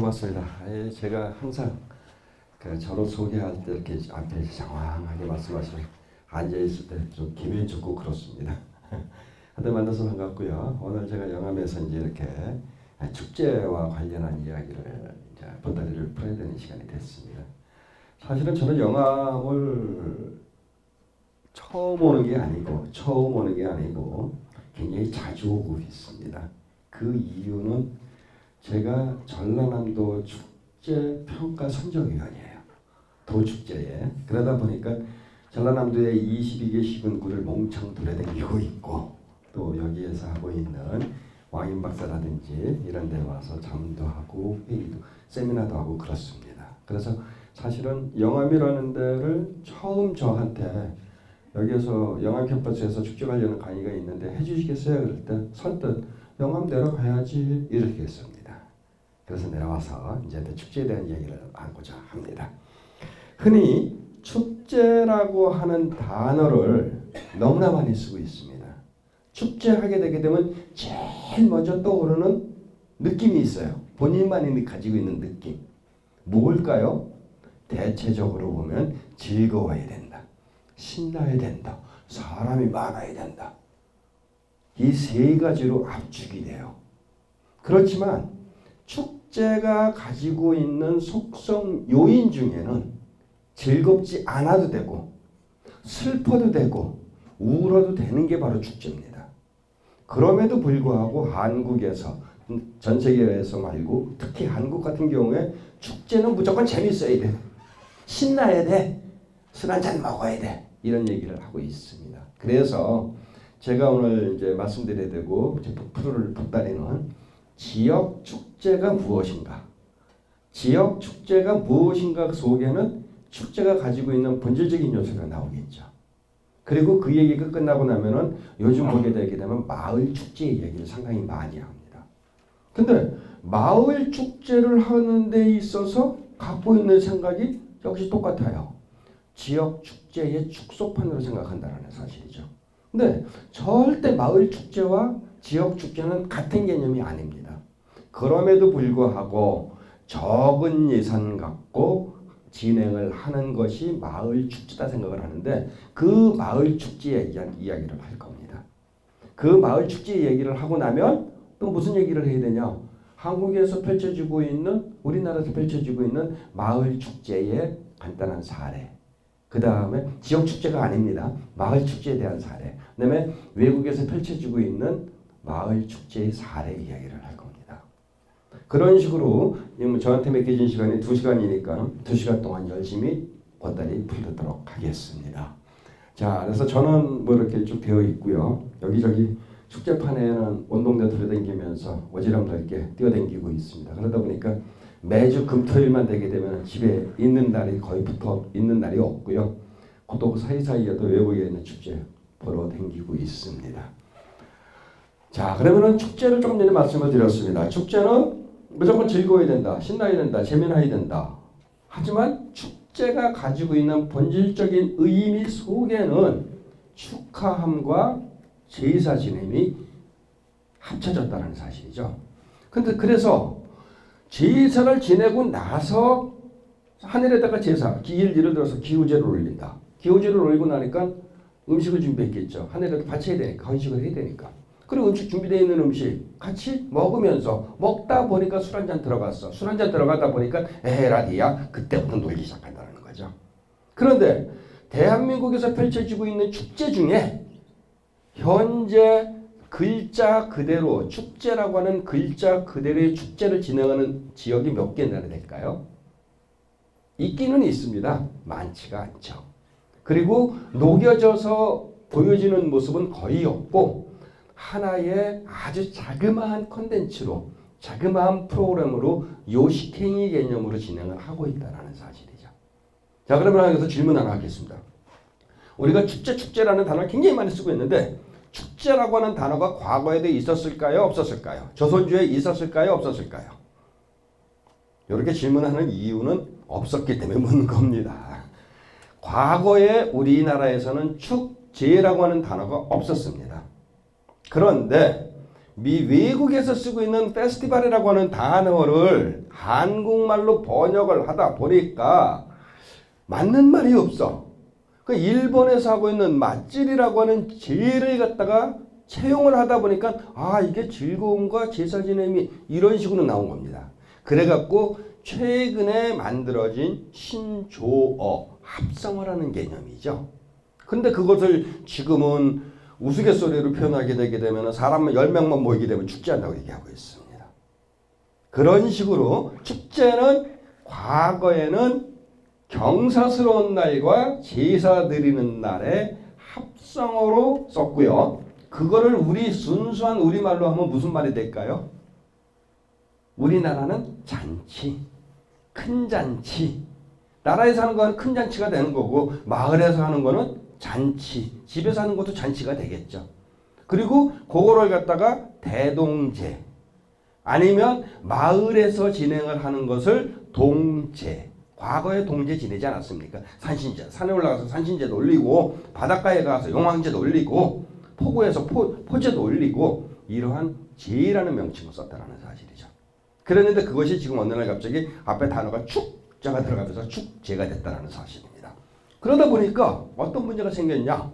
고맙습니다. 제가 항상 저를 소개할 때 이렇게 앞에 장황하게 말씀하시면 앉아있을 때 좀 기분이 좋고 그렇습니다. 하여튼 만나서 반갑고요. 오늘 제가 영암에서 이제 이렇게 축제와 관련한 이야기를 이제 보따리를 풀어야 되는 시간이 됐습니다. 사실은 저는 영암을 처음 오는 게 아니고 굉장히 자주 오고 있습니다. 그 이유는 제가 전라남도 축제 평가 선정위원이에요. 도축제에. 그러다 보니까 전라남도의 22개 시군구를 몽창 돌아다니고 있고 또 여기에서 하고 있는 왕인박사라든지 이런 데 와서 잠도 하고 회의도 세미나도 하고 그렇습니다. 그래서 사실은 영암이라는 데를 처음 저한테 여기에서 영암 캠퍼스에서 축제 관련 강의가 있는데 해주시겠어요? 그럴 때 선뜻 영암 내려가야지 이렇게 했습니다. 그래서 내려와서 이제 축제에 대한 얘기를 하고자 합니다. 흔히 축제라고 하는 단어를 너무나 많이 쓰고 있습니다. 축제하게 되게 되면 제일 먼저 떠오르는 느낌이 있어요. 본인만이 가지고 있는 느낌. 뭘까요? 대체적으로 보면 즐거워야 된다. 신나야 된다. 사람이 많아야 된다. 이 세 가지로 압축이 돼요. 그렇지만 축제가 가지고 있는 속성 요인 중에는 즐겁지 않아도 되고 슬퍼도 되고 우울해도 되는 게 바로 축제입니다. 그럼에도 불구하고 한국에서 전 세계에서 말고 특히 한국 같은 경우에 축제는 무조건 재밌어야 돼. 신나야 돼. 술 한잔 먹어야 돼. 이런 얘기를 하고 있습니다. 그래서 제가 오늘 이제 말씀드려야 되고 프로를 덧다리는 지역 축제가 무엇인가? 지역 축제가 무엇인가 속에는 축제가 가지고 있는 본질적인 요소가 나오겠죠. 그리고 그 얘기가 끝나고 나면은 요즘 보게 되게 되면 마을 축제 얘기를 상당히 많이 합니다. 근데 마을 축제를 하는 데 있어서 갖고 있는 생각이 역시 똑같아요. 지역 축제의 축소판으로 생각한다는 사실이죠. 근데 절대 마을 축제와 지역 축제는 같은 개념이 아닙니다. 그럼에도 불구하고 적은 예산 갖고 진행을 하는 것이 마을 축제다 생각을 하는데 그 마을 축제에 대한 이야기를 할 겁니다. 그 마을 축제 얘기를 하고 나면 또 무슨 얘기를 해야 되냐? 한국에서 펼쳐지고 있는 우리나라에서 펼쳐지고 있는 마을 축제의 간단한 사례. 그 다음에 지역 축제가 아닙니다. 마을 축제에 대한 사례. 그 다음에 외국에서 펼쳐지고 있는 마을 축제의 사례 이야기를 할 겁니다. 그런 식으로 저한테 맡겨진 시간이 2시간이니까 2시간 동안 열심히 보따리 풀도록 하겠습니다. 자, 그래서 저는 뭐 이렇게 쭉 되어 있고요. 여기저기 축제판에는 온 동네 돌아다니면서 어지럼넓게 뛰어다니고 있습니다. 그러다 보니까 매주 금토일만 되게 되면 집에 있는 날이 거의 붙어 있는 날이 없고요. 또 사이사이에도 외국에 있는 축제 보러 다니고 있습니다. 자, 그러면은 축제를 조금 전에 말씀을 드렸습니다. 축제는 무조건 즐거워야 된다, 신나야 된다, 재미나야 된다. 하지만 축제가 가지고 있는 본질적인 의미 속에는 축하함과 제사 지냄이 합쳐졌다는 사실이죠. 근데 그래서 제사를 지내고 나서 하늘에다가 예를 들어서 기우제를 올린다. 기우제를 올리고 나니까 음식을 준비했겠죠. 하늘에다 바쳐야 되니까, 헌식을 해야 되니까. 그리고 음식 준비되어 있는 음식 같이 먹으면서 먹다 보니까 술 한잔 들어갔어. 술 한잔 들어가다 보니까 에라디야 그때부터 놀기 시작한다는 거죠. 그런데 대한민국에서 펼쳐지고 있는 축제 중에 현재 글자 그대로 축제라고 하는 글자 그대로의 축제를 진행하는 지역이 몇 개나 될까요? 있기는 있습니다. 많지가 않죠. 그리고 녹여져서 보여지는 모습은 거의 없고 하나의 아주 자그마한 컨텐츠로 자그마한 프로그램으로 요식행위 개념으로 진행을 하고 있다는 사실이죠. 자, 그러면 여기서 질문 하나 하겠습니다. 우리가 축제라는 단어를 굉장히 많이 쓰고 있는데 축제라고 하는 단어가 과거에도 있었을까요? 없었을까요? 조선주에 있었을까요? 없었을까요? 이렇게 질문하는 이유는 없었기 때문에 묻는 겁니다. 과거에 우리나라에서는 축제라고 하는 단어가 없었습니다. 그런데 외국에서 쓰고 있는 페스티벌이라고 하는 단어를 한국말로 번역을 하다 보니까 맞는 말이 없어. 그 일본에서 하고 있는 맞질이라고 하는 제를 갖다가 채용을 하다 보니까 이게 즐거움과 제사 지냄이 이런 식으로 나온 겁니다. 그래갖고 최근에 만들어진 신조어 합성어라는 개념이죠. 근데 그것을 지금은 우스갯소리로 표현하게 되게 되면 사람 10명만 모이게 되면 축제한다고 얘기하고 있습니다. 그런 식으로 축제는 과거에는 경사스러운 날과 제사 드리는 날에 합성어로 썼고요. 그거를 우리 순수한 우리말로 하면 무슨 말이 될까요? 우리나라는 잔치, 큰 잔치. 나라에서 하는 건 큰 잔치가 되는 거고 마을에서 하는 거는 잔치, 집에서 하는 것도 잔치가 되겠죠. 그리고 그거를 갖다가 대동제 아니면 마을에서 진행을 하는 것을 동제. 과거에 동제 지내지 않았습니까? 산신제, 산에 올라가서 산신제도 올리고 바닷가에 가서 용왕제도 올리고 포구에서 포제도 올리고 이러한 제라는 명칭을 썼다는 사실이죠. 그랬는데 그것이 지금 어느 날 갑자기 앞에 단어가 축자가 들어가면서 축제가 됐다는 사실입니다. 그러다 보니까 어떤 문제가 생겼냐?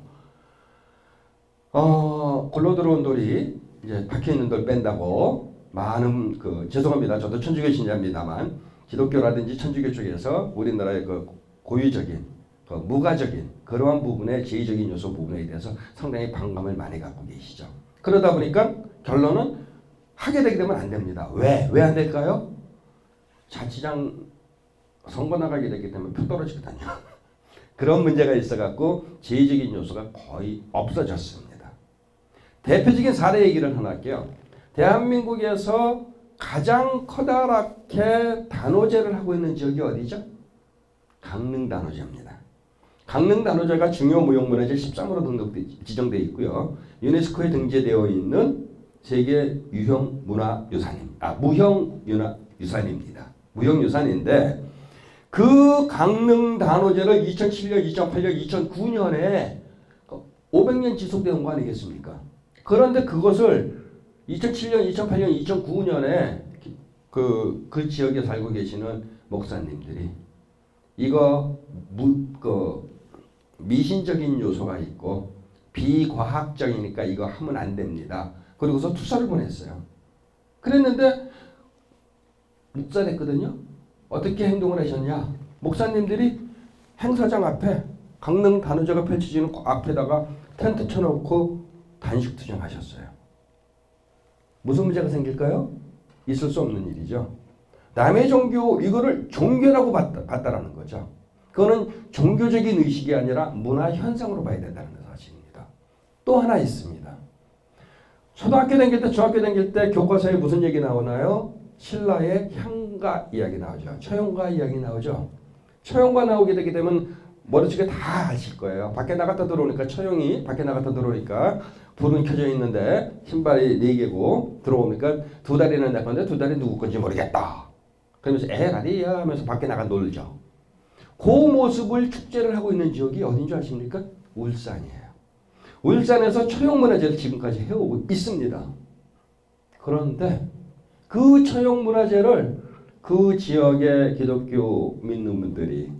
골로 들어온 돌이 이제 박혀 있는 돌 뺀다고 많은 죄송합니다. 저도 천주교 신자입니다만 기독교라든지 천주교 쪽에서 우리나라의 그 고유적인 무가적인 그러한 부분의 제의적인 요소 부분에 대해서 상당히 반감을 많이 갖고 계시죠. 그러다 보니까 결론은 하게 되게 되면 안 됩니다. 왜 안 될까요? 자치장 선거 나가게 되기 때문에 표 떨어지거든요. 그런 문제가 있어갖고 제의적인 요소가 거의 없어졌습니다. 대표적인 사례 얘기를 하나 할게요. 대한민국에서 가장 커다랗게 단오제를 하고 있는 지역이 어디죠? 강릉 단오제입니다. 강릉 단오제가 중요 무형문화재 13호로 지정되어 있고요. 유네스코에 등재되어 있는 세계 무형유산입니다. 무형유산인데 그 강릉 단오제를 2007년, 2008년, 2009년에 500년 지속되어 온 거 아니겠습니까? 그런데 그것을 2007년, 2008년, 2009년에 그 지역에 살고 계시는 목사님들이 이거 미신적인 요소가 있고 비과학적이니까 이거 하면 안 됩니다. 그리고서 투서를 보냈어요. 그랬는데 묵살했거든요. 어떻게 행동을 하셨냐? 목사님들이 행사장 앞에 강릉 단오제가 펼쳐지는 앞에다가 텐트 쳐놓고 단식 투쟁하셨어요. 무슨 문제가 생길까요? 있을 수 없는 일이죠. 남의 종교 이거를 종교라고 봤다라는 거죠. 그거는 종교적인 의식이 아니라 문화 현상으로 봐야 된다는 사실입니다. 또 하나 있습니다. 초등학교 다닐 때, 중학교 다닐 때 교과서에 무슨 얘기 나오나요? 신라의 향가 이야기 나오죠. 처용가 이야기 나오죠. 처용가 나오게 되게 되면 머릿속에 다 아실 거예요. 밖에 나갔다 들어오니까 처용이 밖에 나갔다 들어오니까 불은 켜져 있는데 신발이 4개고 들어오니까 2다리는 내 건데 2다리 누구 건지 모르겠다. 그러면서 에라리야 하면서 밖에 나가 놀죠. 그 모습을 축제를 하고 있는 지역이 어딘 줄 아십니까? 울산이에요. 울산에서 처용문화제를 지금까지 해오고 있습니다. 그런데 그 처용문화제를 그 지역의 기독교 믿는 분들이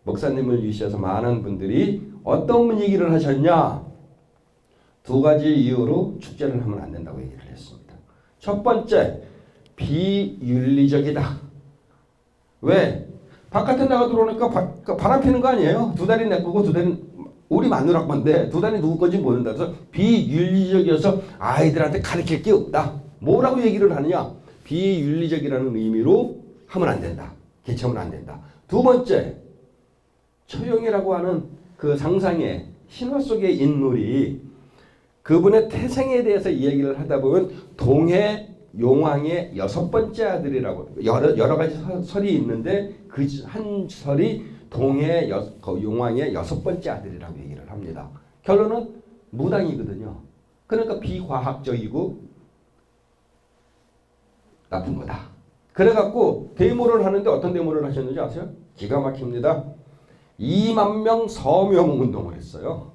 목사님을 위시해서 많은 분들이 어떤 분위기를 하셨냐? 2가지 이유로 축제를 하면 안 된다고 얘기를 했습니다. 첫 번째, 비윤리적이다. 왜? 바깥에 나가 들어오니까 바람 피는 거 아니에요? 2다리 내 거고 2다리 우리 마누라 건데 2다리 누구 건지 모른다. 그래서 비윤리적이어서 아이들한테 가르칠 게 없다. 뭐라고 얘기를 하느냐? 비윤리적이라는 의미로 하면 안 된다. 개최하면 안 된다. 2번째, 처용이라고 하는 그 상상의 신화 속의 인물이 그분의 태생에 대해서 이야기를 하다 보면 동해 용왕의 6번째 아들이라고 여러 가지 설이 있는데 그 한 설이 동해 용왕의 6번째 아들이라고 얘기를 합니다. 결론은 무당이거든요. 그러니까 비과학적이고 나쁜 거다. 그래갖고 데모를 하는데 어떤 데모를 하셨는지 아세요? 기가 막힙니다. 2만 명 서명 운동을 했어요.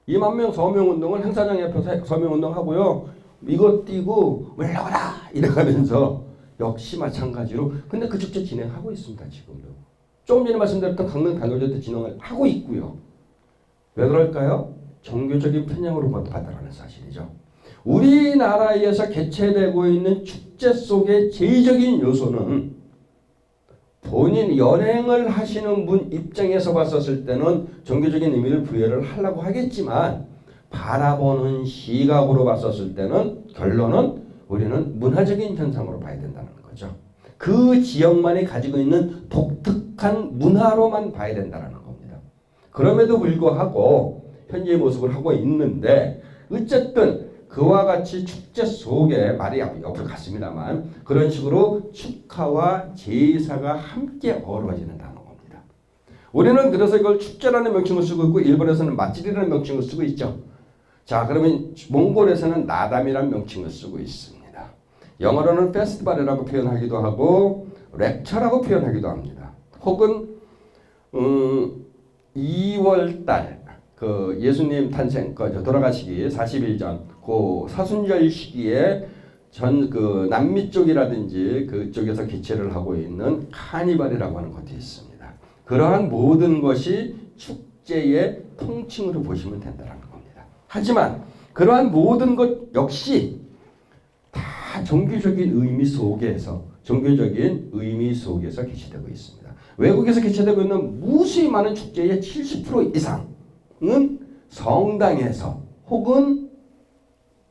2만 명 서명 운동을 행사장 옆에서 서명 운동하고요. 이거 띄고 물러가라 이래가면서 역시 마찬가지로 근데 그 축제 진행하고 있습니다. 지금도. 조금 전에 말씀드렸던 강릉 단오제 때 진행을 하고 있고요. 왜 그럴까요? 종교적인 편향으로 받아라는 사실이죠. 우리나라에서 개최되고 있는 축제 속의 제의적인 요소는 본인 연행을 하시는 분 입장에서 봤었을 때는 종교적인 의미를 부여를 하려고 하겠지만 바라보는 시각으로 봤었을 때는 결론은 우리는 문화적인 현상으로 봐야 된다는 거죠. 그 지역만이 가지고 있는 독특한 문화로만 봐야 된다는 겁니다. 그럼에도 불구하고 현재의 모습을 하고 있는데 어쨌든 그와 같이 축제 속에 말이 옆으로 갔습니다만 그런 식으로 축하와 제사가 함께 어우러지는 단어입니다. 우리는 그래서 이걸 축제라는 명칭을 쓰고 있고 일본에서는 맞祭이라는 명칭을 쓰고 있죠. 자, 그러면 몽골에서는 나담이라는 명칭을 쓰고 있습니다. 영어로는 페스티벌이라고 표현하기도 하고 렉처라고 표현하기도 합니다. 혹은 2월달 그 예수님 탄생 돌아가시기 40일 전 그 사순절 시기에 전 그 남미 쪽이라든지 그쪽에서 개최를 하고 있는 카니발이라고 하는 것도 있습니다. 그러한 모든 것이 축제의 통칭으로 보시면 된다는 겁니다. 하지만 그러한 모든 것 역시 다 종교적인 의미 속에서 개최되고 있습니다. 외국에서 개최되고 있는 무수히 많은 축제의 70% 이상은 성당에서 혹은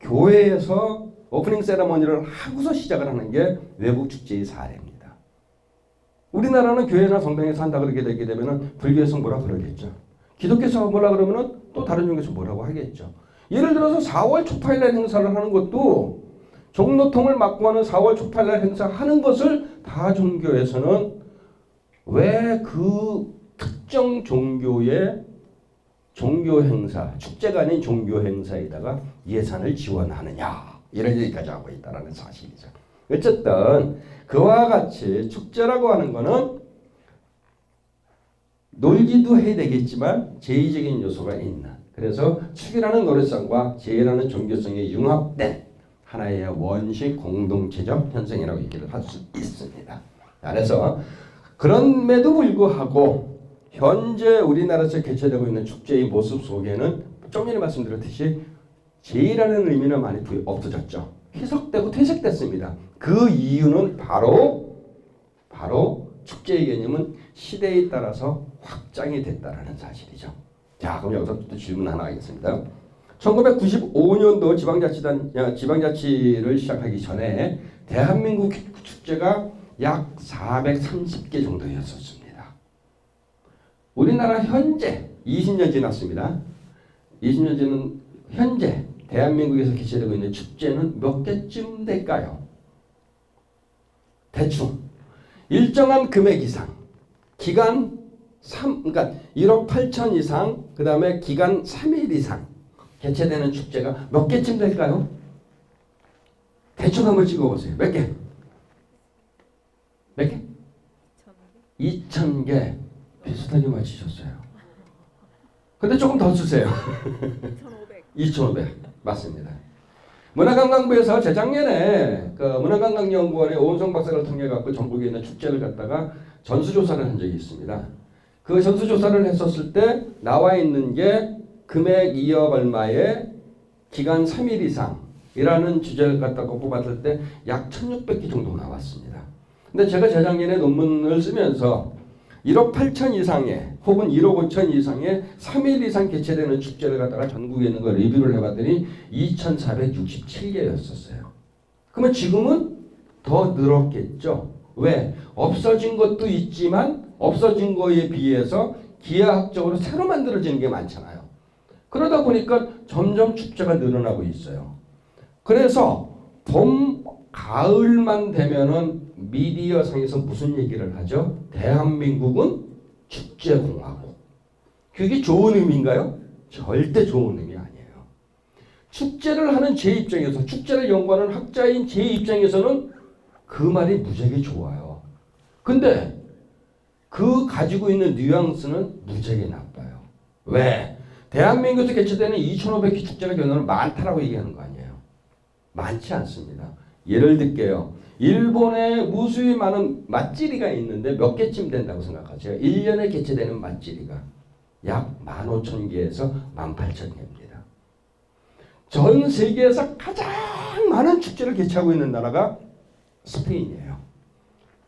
교회에서 오프닝 세레머니를 하고서 시작을 하는 게 외국 축제의 사례입니다. 우리나라는 교회나 성당에서 한다 그러게 되게 되면은 불교에서 뭐라 그러겠죠. 기독교에서 뭐라 그러면은 또 다른 종교에서 뭐라고 하겠죠. 예를 들어서 4월 초파일날 행사를 하는 것도 종로통을 막고 하는 4월 초파일날 행사하는 것을 다종교에서는 왜 그 특정 종교의 종교 행사, 축제가 아닌 종교 행사에다가 예산을 지원하느냐 이런 얘기까지 하고 있다는 사실이죠. 어쨌든 그와 같이 축제라고 하는 것은 놀기도 해야 되겠지만 제의적인 요소가 있는 그래서 축이라는 노래성과 제의라는 종교성이 융합된 하나의 원시 공동체적 현상이라고 얘기를 할 수 있습니다. 그래서 그럼에도 불구하고 현재 우리나라에서 개최되고 있는 축제의 모습 속에는 좀 전에 말씀드렸듯이 제의라는 의미는 많이 없어졌죠. 희석되고 퇴색됐습니다. 그 이유는 바로 축제의 개념은 시대에 따라서 확장이 됐다는 사실이죠. 자, 그럼 여기서 또 질문 하나 하겠습니다. 1995년도 지방자치를 시작하기 전에 대한민국 축제가 약 430개 정도였었습니다. 우리나라 현재 20년 지났습니다. 20년 지난 현재 대한민국에서 개최되고 있는 축제는 몇 개쯤 될까요? 대충 일정한 금액 이상, 기간 1억 8천 이상, 그 다음에 기간 3일 이상 개최되는 축제가 몇 개쯤 될까요? 대충 한번 찍어보세요. 몇 개? 몇 개? 2,000개. 비슷하게 맞히셨어요. 근데 조금 더 쓰세요. 2,500. 맞습니다. 문화관광부에서 재작년에 그 문화관광연구원의 오은성 박사를 통해 갖고 전국에 있는 축제를 갖다가 전수조사를 한 적이 있습니다. 그 전수조사를 했었을 때 나와 있는 게 금액 2억 얼마에 기간 3일 이상이라는 주제를 갖다가 뽑았을 때 약 1,600개 정도 나왔습니다. 근데 제가 재작년에 논문을 쓰면서 1억 8천 이상의 혹은 1억 5천 이상의 3일 이상 개최되는 축제를 갖다가 전국에 있는 걸 리뷰를 해봤더니 2,467개였었어요. 그러면 지금은 더 늘었겠죠. 왜? 없어진 것도 있지만 없어진 거에 비해서 기하학적으로 새로 만들어지는 게 많잖아요. 그러다 보니까 점점 축제가 늘어나고 있어요. 그래서 봄, 가을만 되면은 미디어상에서 무슨 얘기를 하죠? 대한민국은 축제공화국. 그게 좋은 의미인가요? 절대 좋은 의미 아니에요. 축제를 하는 제 입장에서, 축제를 연구하는 학자인 제 입장에서는 그 말이 무지하게 좋아요. 근데 그 가지고 있는 뉘앙스는 무지하게 나빠요. 왜? 대한민국에서 개최되는 2,500개 축제가 결론은 많다라고 얘기하는 거 아니에요. 많지 않습니다. 예를 들게요. 일본에 무수히 많은 맛지리가 있는데 몇 개쯤 된다고 생각하세요? 1년에 개최되는 맛지리가 약 15,000개에서 18,000개입니다. 전 세계에서 가장 많은 축제를 개최하고 있는 나라가 스페인이에요.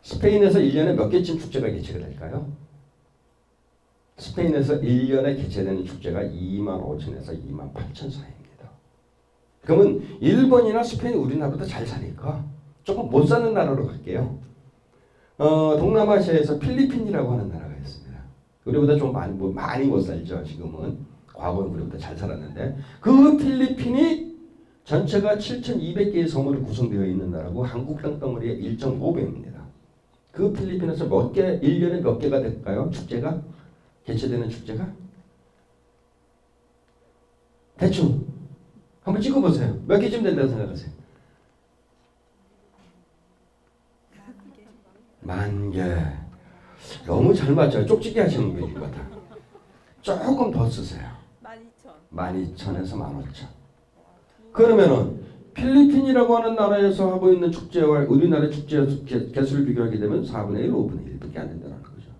스페인에서 1년에 몇 개쯤 축제가 개최가 될까요? 스페인에서 1년에 개최되는 축제가 25,000에서 28,000 사이입니다. 그러면 일본이나 스페인이 우리나라보다 잘 사니까 조금 못 사는 나라로 갈게요. 동남아시아에서 필리핀이라고 하는 나라가 있습니다. 우리보다 좀 많이 못 살죠. 지금은. 과거에 우리보다 잘 살았는데 그 필리핀이 전체가 7,200개의 섬으로 구성되어 있는 나라고 한국 땅덩어리의 1.5배입니다. 그 필리핀에서 1년에 몇 개가 될까요? 축제가? 개최되는 축제가? 대충 한번 찍어보세요. 몇 개쯤 된다고 생각하세요? 10,000개. 너무 잘 맞죠? 쪽집게 하시는 분인 것 같아요. 조금 더 쓰세요. 12,000에서 15,000. 그러면은 필리핀이라고 하는 나라에서 하고 있는 축제와 우리나라 축제 개수를 비교하게 되면 4분의 1, 5분의 1밖에 안 된다는 거죠.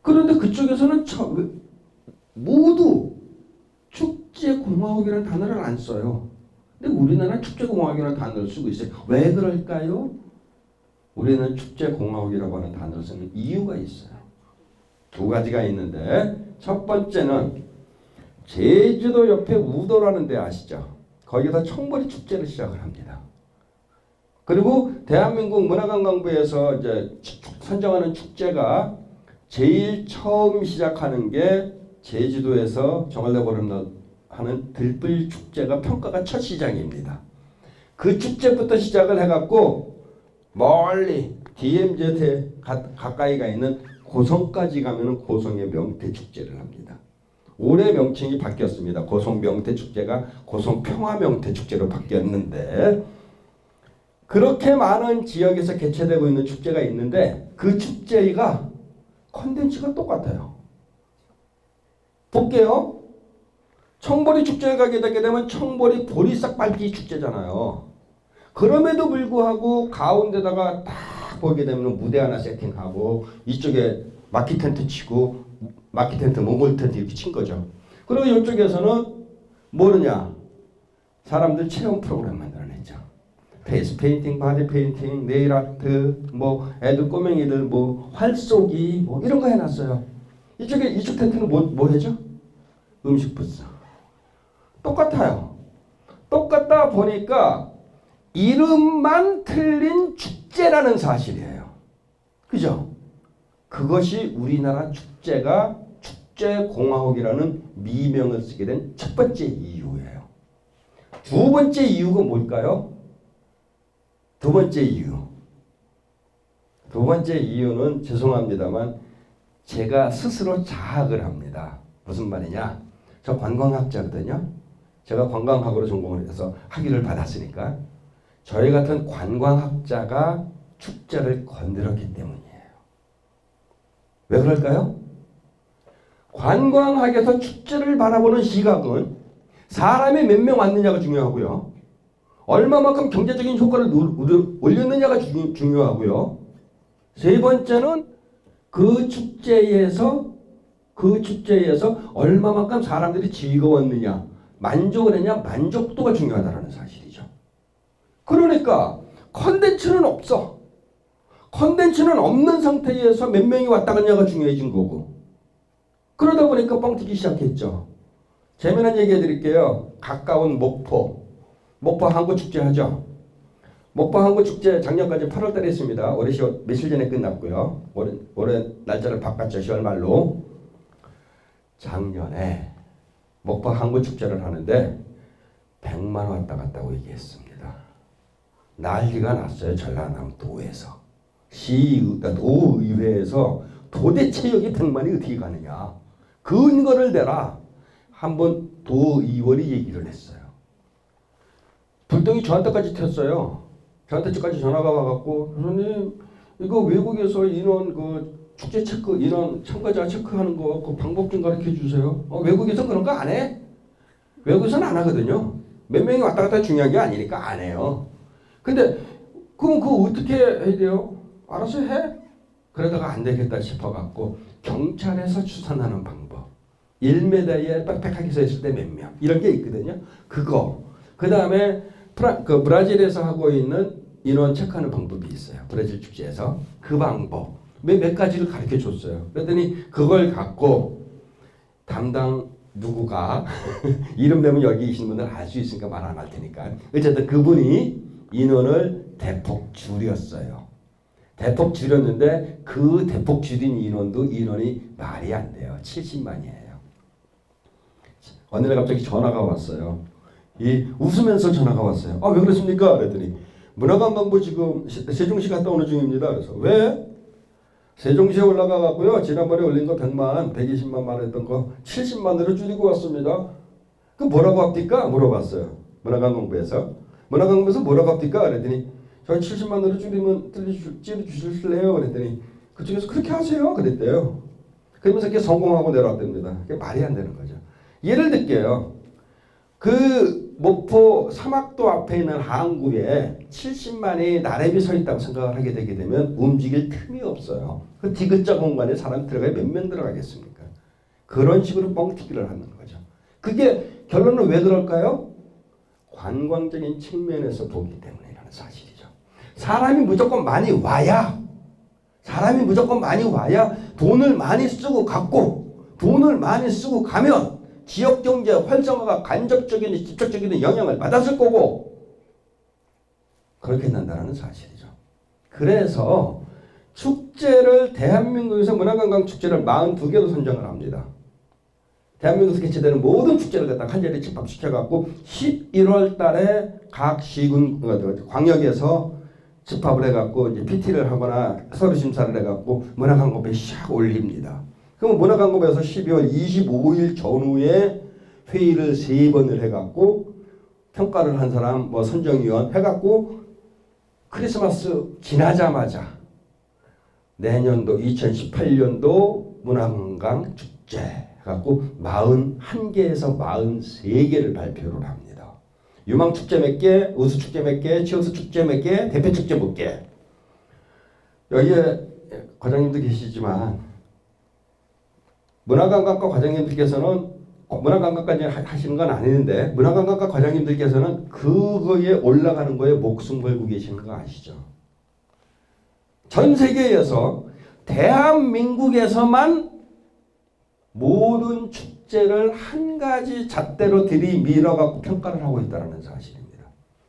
그런데 그쪽에서는 모두 축제공화국이라는 단어를 안 써요. 근데 우리나라는 축제공화국이라는 단어를 쓰고 있어요. 왜 그럴까요? 우리는 축제공화국이라고 하는 단어를 쓰는 이유가 있어요. 두 가지가 있는데 첫 번째는 제주도 옆에 우도라는 데 아시죠? 거기서 청보리 축제를 시작을 합니다. 그리고 대한민국 문화관광부에서 이제 선정하는 축제가 제일 처음 시작하는 게 제주도에서 정월대보름 하는 들불 축제가 평가가 첫 시작입니다. 그 축제부터 시작을 해갖고 멀리 DMZ에 가까이가 있는 고성까지 가면은 고성의 명태 축제를 합니다. 올해 명칭이 바뀌었습니다. 고성 명태 축제가 고성 평화 명태 축제로 바뀌었는데 그렇게 많은 지역에서 개최되고 있는 축제가 있는데 그 축제가 컨텐츠가 똑같아요. 볼게요. 청보리 축제에 가게 되게 되면 청보리 보리싹 밟기 축제잖아요. 그럼에도 불구하고 가운데다가 딱 보게 되면 무대 하나 세팅하고 이쪽에 마키 텐트 치고 마키 텐트, 몽골 텐트 이렇게 친 거죠. 그리고 이쪽에서는 뭐느냐? 사람들 체험 프로그램 만들어냈죠. 페이스 페인팅, 바디 페인팅, 네일 아트, 뭐 애들 꼬맹이들 뭐 활쏘기 뭐 이런 거 해놨어요. 이쪽 텐트는 뭐 해죠? 음식 부스. 똑같아요. 똑같다 보니까 이름만 틀린 축제라는 사실이에요. 그죠? 그것이 우리나라 축제가 축제공화국이라는 미명을 쓰게 된 첫 번째 이유예요. 두 번째 이유가 뭘까요? 두 번째 이유는 죄송합니다만 제가 스스로 자학을 합니다. 무슨 말이냐? 저 관광학자거든요. 제가 관광학으로 전공을 해서 학위를 받았으니까 저희 같은 관광학자가 축제를 건드렸기 때문이에요. 왜 그럴까요? 관광학에서 축제를 바라보는 시각은 사람이 몇 명 왔느냐가 중요하고요. 얼마만큼 경제적인 효과를 올렸느냐가 중요하고요. 세 번째는 그 축제에서 얼마만큼 사람들이 즐거웠느냐, 만족을 했냐, 만족도가 중요하다는 사실이죠. 그러니까 컨텐츠는 없어. 컨텐츠는 없는 상태에서 몇 명이 왔다 갔냐가 중요해진 거고. 그러다 보니까 뻥튀기 시작했죠. 재미난 얘기 해드릴게요. 가까운 목포 항구축제 하죠. 목포 항구축제 작년까지 8월 달에 했습니다. 올해 며칠 전에 끝났고요. 올해 날짜를 바꿨죠. 10월 말로. 작년에 목포 항구축제를 하는데 100만 왔다 갔다고 얘기했습니다. 난리가 났어요. 전라남도에서. 도의회에서 도대체 여기 100만이 어떻게 가느냐. 근거를 대라. 한번 도의원이 얘기를 했어요. 불똥이 저한테까지 튀었어요. 저한테까지 전화가 와갖고 교수님 이거 외국에서 인원 축제 체크 인원 참가자 체크하는 거 그 방법 좀 가르쳐 주세요. 외국에서 그런 거 안 해? 외국에서는 안 하거든요. 몇 명이 왔다 갔다 중요한 게 아니니까 안 해요. 근데 그럼 그거 어떻게 해야 돼요? 알아서 해. 그러다가 안 되겠다 싶어갖고 경찰에서 추산하는 방법. 1m에 빽빽하게 서 있을 때 몇 명. 이런 게 있거든요. 그거. 그 다음에 브라질에서 하고 있는 인원 체크하는 방법이 있어요. 브라질 축제에서. 그 방법. 몇 가지를 가르쳐 줬어요. 그랬더니 그걸 갖고 담당 누구가 이름 되면 여기 계신 분들 알 수 있으니까 말 안 할 테니까. 어쨌든 그분이 인원을 대폭 줄였어요. 대폭 줄였는데 그 대폭 줄인 인원이 말이 안 돼요. 70만이에요. 어느 날 갑자기 전화가 왔어요. 웃으면서 전화가 왔어요. 왜 그랬습니까? 그랬더니 문화관광부 지금 세종시 갔다 오는 중입니다. 그래서 왜? 세종시에 올라가 갖고요. 지난번에 올린 거 100만, 120만 말했던 거 70만으로 줄이고 왔습니다. 그럼 뭐라고 합니까? 물어봤어요. 문화관광부에서 뭐라고 합니까? 그랬더니 저희 70만으로 줄이면 줄여주실래요? 그랬더니 그쪽에서 그렇게 하세요. 그랬대요. 그러면서 이렇게 성공하고 내려왔답니다. 그게 말이 안 되는 거죠. 예를 들게요. 그 목포 사막도 앞에 있는 항구에 70만이 나래비 서 있다고 생각을 하게 되게 되면 움직일 틈이 없어요. 그 디귿자 공간에 사람 들어가야 몇 명 들어가겠습니까? 그런 식으로 뻥튀기를 하는 거죠. 그게 결론은 왜 그럴까요? 관광적인 측면에서 보기 때문이라는 사실이죠. 사람이 무조건 많이 와야 돈을 많이 쓰고 갔고 돈을 많이 쓰고 가면 지역 경제 활성화가 간접적인 직접적인 영향을 받았을 거고 그렇게 된다는 사실이죠. 그래서 축제를 대한민국에서 문화관광 축제를 42개로 선정을 합니다. 대한민국에서 개최되는 모든 축제를 갖다 한 자리에 집합시켜갖고 11월 달에 각 시군 광역에서 집합을 해갖고 이제 PT를 하거나 서류 심사를 해갖고 문화관광부에 샥 올립니다. 그럼 문화관광부에서 12월 25일 전후에 회의를 3번을 해갖고 평가를 한 사람 선정위원 해갖고 크리스마스 지나자마자 내년도 2018년도 문화관광 축제 해갖고 41개에서 43개를 발표를 합니다. 유망축제 몇 개, 우수축제 몇 개, 치어스축제 몇 개, 대표축제 몇 개. 여기에 과장님도 계시지만 문화관광과 과장님들께서는 문화관광까지 하시는 건 아니는데 문화관광과 과장님들께서는 그거에 올라가는 거에 목숨 걸고 계시는 거 아시죠? 전 세계에서 대한민국에서만 모든 축제를 한 가지 잣대로 들이밀어갖고 평가를 하고 있다는 사실입니다.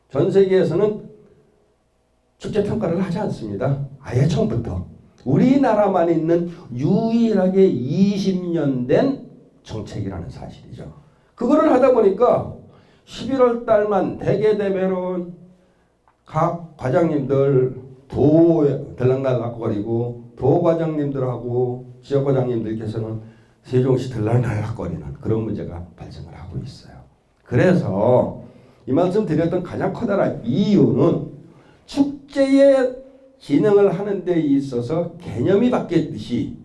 전 세계에서는 축제 평가를 하지 않습니다. 아예 처음부터. 우리나라만 있는 유일하게 20년 된 정책이라는 사실이죠. 그거를 하다 보니까 11월 달만 되게 되면은 각 과장님들 도에 들락날락거리고 도 과장님들하고 지역 과장님들께서는 세종시 들락날락거리는 그런 문제가 발생을 하고 있어요. 그래서 이 말씀 드렸던 가장 커다란 이유는 축제의 진행을 하는 데 있어서 개념이 바뀌었듯이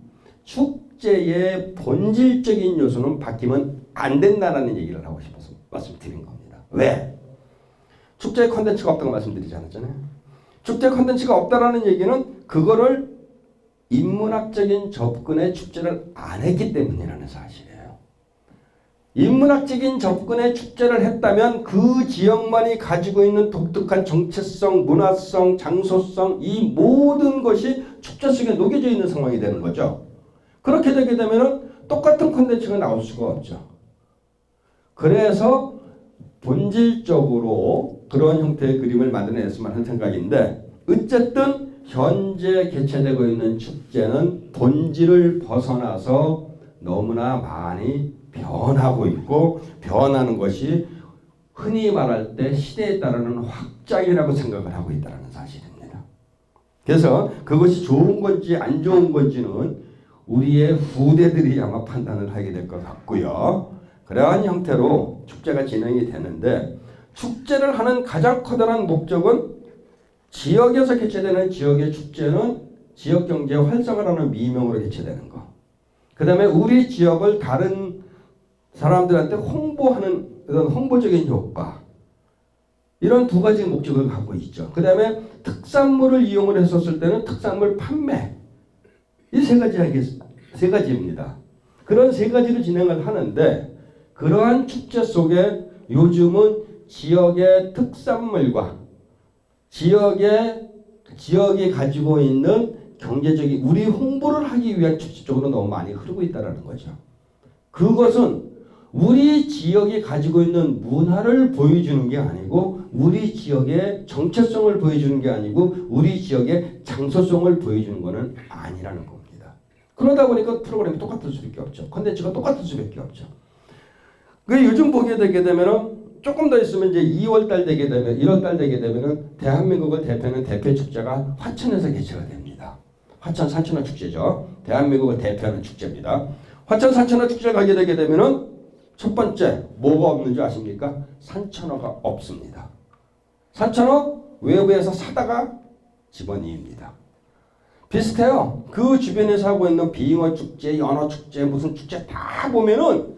축제의 본질적인 요소는 바뀌면 안 된다는 얘기를 하고 싶어서 말씀드린 겁니다. 왜? 축제의 콘텐츠가 없다고 말씀드리지 않았잖아요. 축제 콘텐츠가 없다라는 얘기는 그거를 인문학적인 접근의 축제를 안 했기 때문이라는 사실이에요. 인문학적인 접근의 축제를 했다면 그 지역만이 가지고 있는 독특한 정체성, 문화성, 장소성 이 모든 것이 축제 속에 녹여져 있는 상황이 되는 거죠. 그렇게 되게 되면 똑같은 콘텐츠가 나올 수가 없죠. 그래서 본질적으로 그런 형태의 그림을 만들어냈으면 하는 생각인데 어쨌든 현재 개최되고 있는 축제는 본질을 벗어나서 너무나 많이 변하고 있고 변하는 것이 흔히 말할 때 시대에 따르는 확장이라고 생각을 하고 있다는 사실입니다. 그래서 그것이 좋은 건지 안 좋은 건지는 우리의 후대들이 아마 판단을 하게 될 것 같고요. 그러한 형태로 축제가 진행이 되는데 축제를 하는 가장 커다란 목적은 지역에서 개최되는 지역의 축제는 지역 경제 활성화라는 미명으로 개최되는 거. 그 다음에 우리 지역을 다른 사람들한테 홍보하는 그런 홍보적인 효과. 이런 두 가지 목적을 갖고 있죠. 그 다음에 특산물을 이용을 했었을 때는 특산물 판매. 이 세 가지입니다. 그런 세 가지를 진행을 하는데 그러한 축제 속에 요즘은 지역의 특산물과 지역이 가지고 있는 경제적인 우리 홍보를 하기 위한 축제 쪽으로 너무 많이 흐르고 있다는 거죠. 그것은 우리 지역이 가지고 있는 문화를 보여주는 게 아니고 우리 지역의 정체성을 보여주는 게 아니고 우리 지역의 장소성을 보여주는 것은 아니라는 겁니다. 그러다 보니까 프로그램이 똑같을 수밖에 없죠. 콘텐츠가 똑같을 수밖에 없죠. 그 요즘 보게 되게 되면은 조금 더 있으면 이제 2월달 되게 되면 1월달 되게 되면은 대한민국을 대표하는 대표 축제가 화천에서 개최가 됩니다. 화천 산천어 축제죠. 대한민국을 대표하는 축제입니다. 화천 산천어 축제 가게 되게 되면은 첫 번째 뭐가 없는지 아십니까? 산천어가 없습니다. 산천어 외부에서 사다가 집어넣습니다. 비슷해요. 그 주변에서 하고 있는 빙어 축제, 연어 축제, 무슨 축제 다 보면은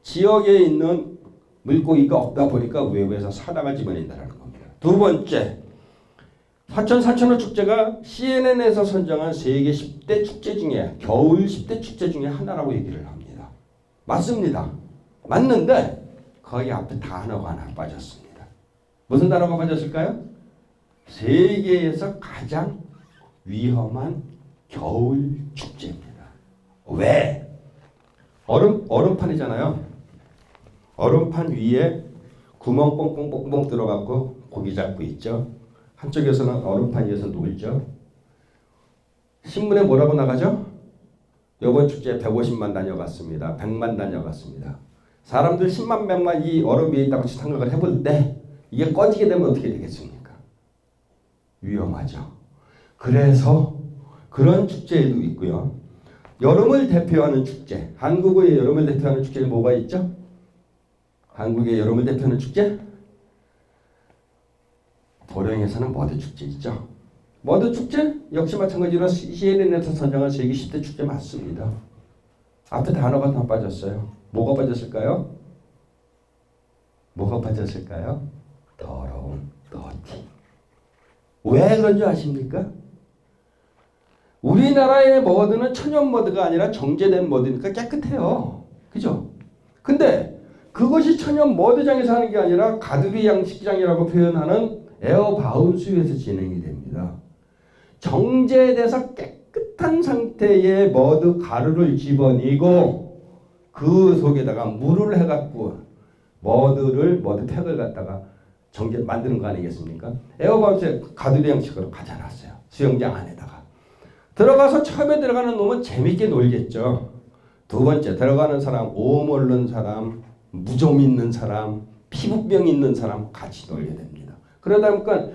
지역에 있는 물고기가 없다 보니까 외부에서 사다가 집어낸다는 겁니다. 두 번째, 화천 산천어 축제가 CNN에서 선정한 세계 10대 축제 중에 겨울 10대 축제 중에 하나라고 얘기를 합니다. 맞습니다. 맞는데 거기 앞에 단어가 하나 빠졌습니다. 무슨 단어가 빠졌을까요? 세계에서 가장 위험한 겨울 축제입니다. 왜? 얼음판이잖아요. 얼음판 위에 구멍 뽕뽕뽕뽕 들어가고 고기 잡고 있죠. 한쪽에서는 얼음판 위에서 놀죠. 신문에 뭐라고 나가죠? 이번 축제에 150만 다녀갔습니다. 100만 다녀갔습니다. 사람들 10만 100만 이 얼음 위에 있다고 생각을 해볼 때 이게 꺼지게 되면 어떻게 되겠습니까? 위험하죠. 그래서 그런 축제에도 있고요. 여름을 대표하는 축제. 한국의 여름을 대표하는 축제는 뭐가 있죠? 한국의 여름을 대표하는 축제? 도령에서는 머드 축제 있죠. 머드 축제? 역시 마찬가지로 CNN에서 선정한 세계 10대 축제 맞습니다. 앞에 단어가 다 빠졌어요. 뭐가 빠졌을까요? 뭐가 빠졌을까요? 더러운, 더티. 왜 그런지 아십니까? 우리나라의 머드는 천연 머드가 아니라 정제된 머드니까 깨끗해요. 그죠? 근데 그것이 천연 머드장에서 하는 게 아니라 가두리 양식장이라고 표현하는 에어바운스에서 진행이 됩니다. 정제돼서 깨끗한 상태의 머드 가루를 집어넣고 그 속에다가 물을 해갖고 머드팩을 갖다가 만드는 거 아니겠습니까? 에어바운스에 가두리 양식으로 가져놨어요. 수영장 안에다가. 들어가서 처음에 들어가는 놈은 재밌게 놀겠죠. 두 번째 들어가는 사람, 오음 오른 사람, 무좀 있는 사람, 피부병 있는 사람 같이 놀게 됩니다. 그러다 보니까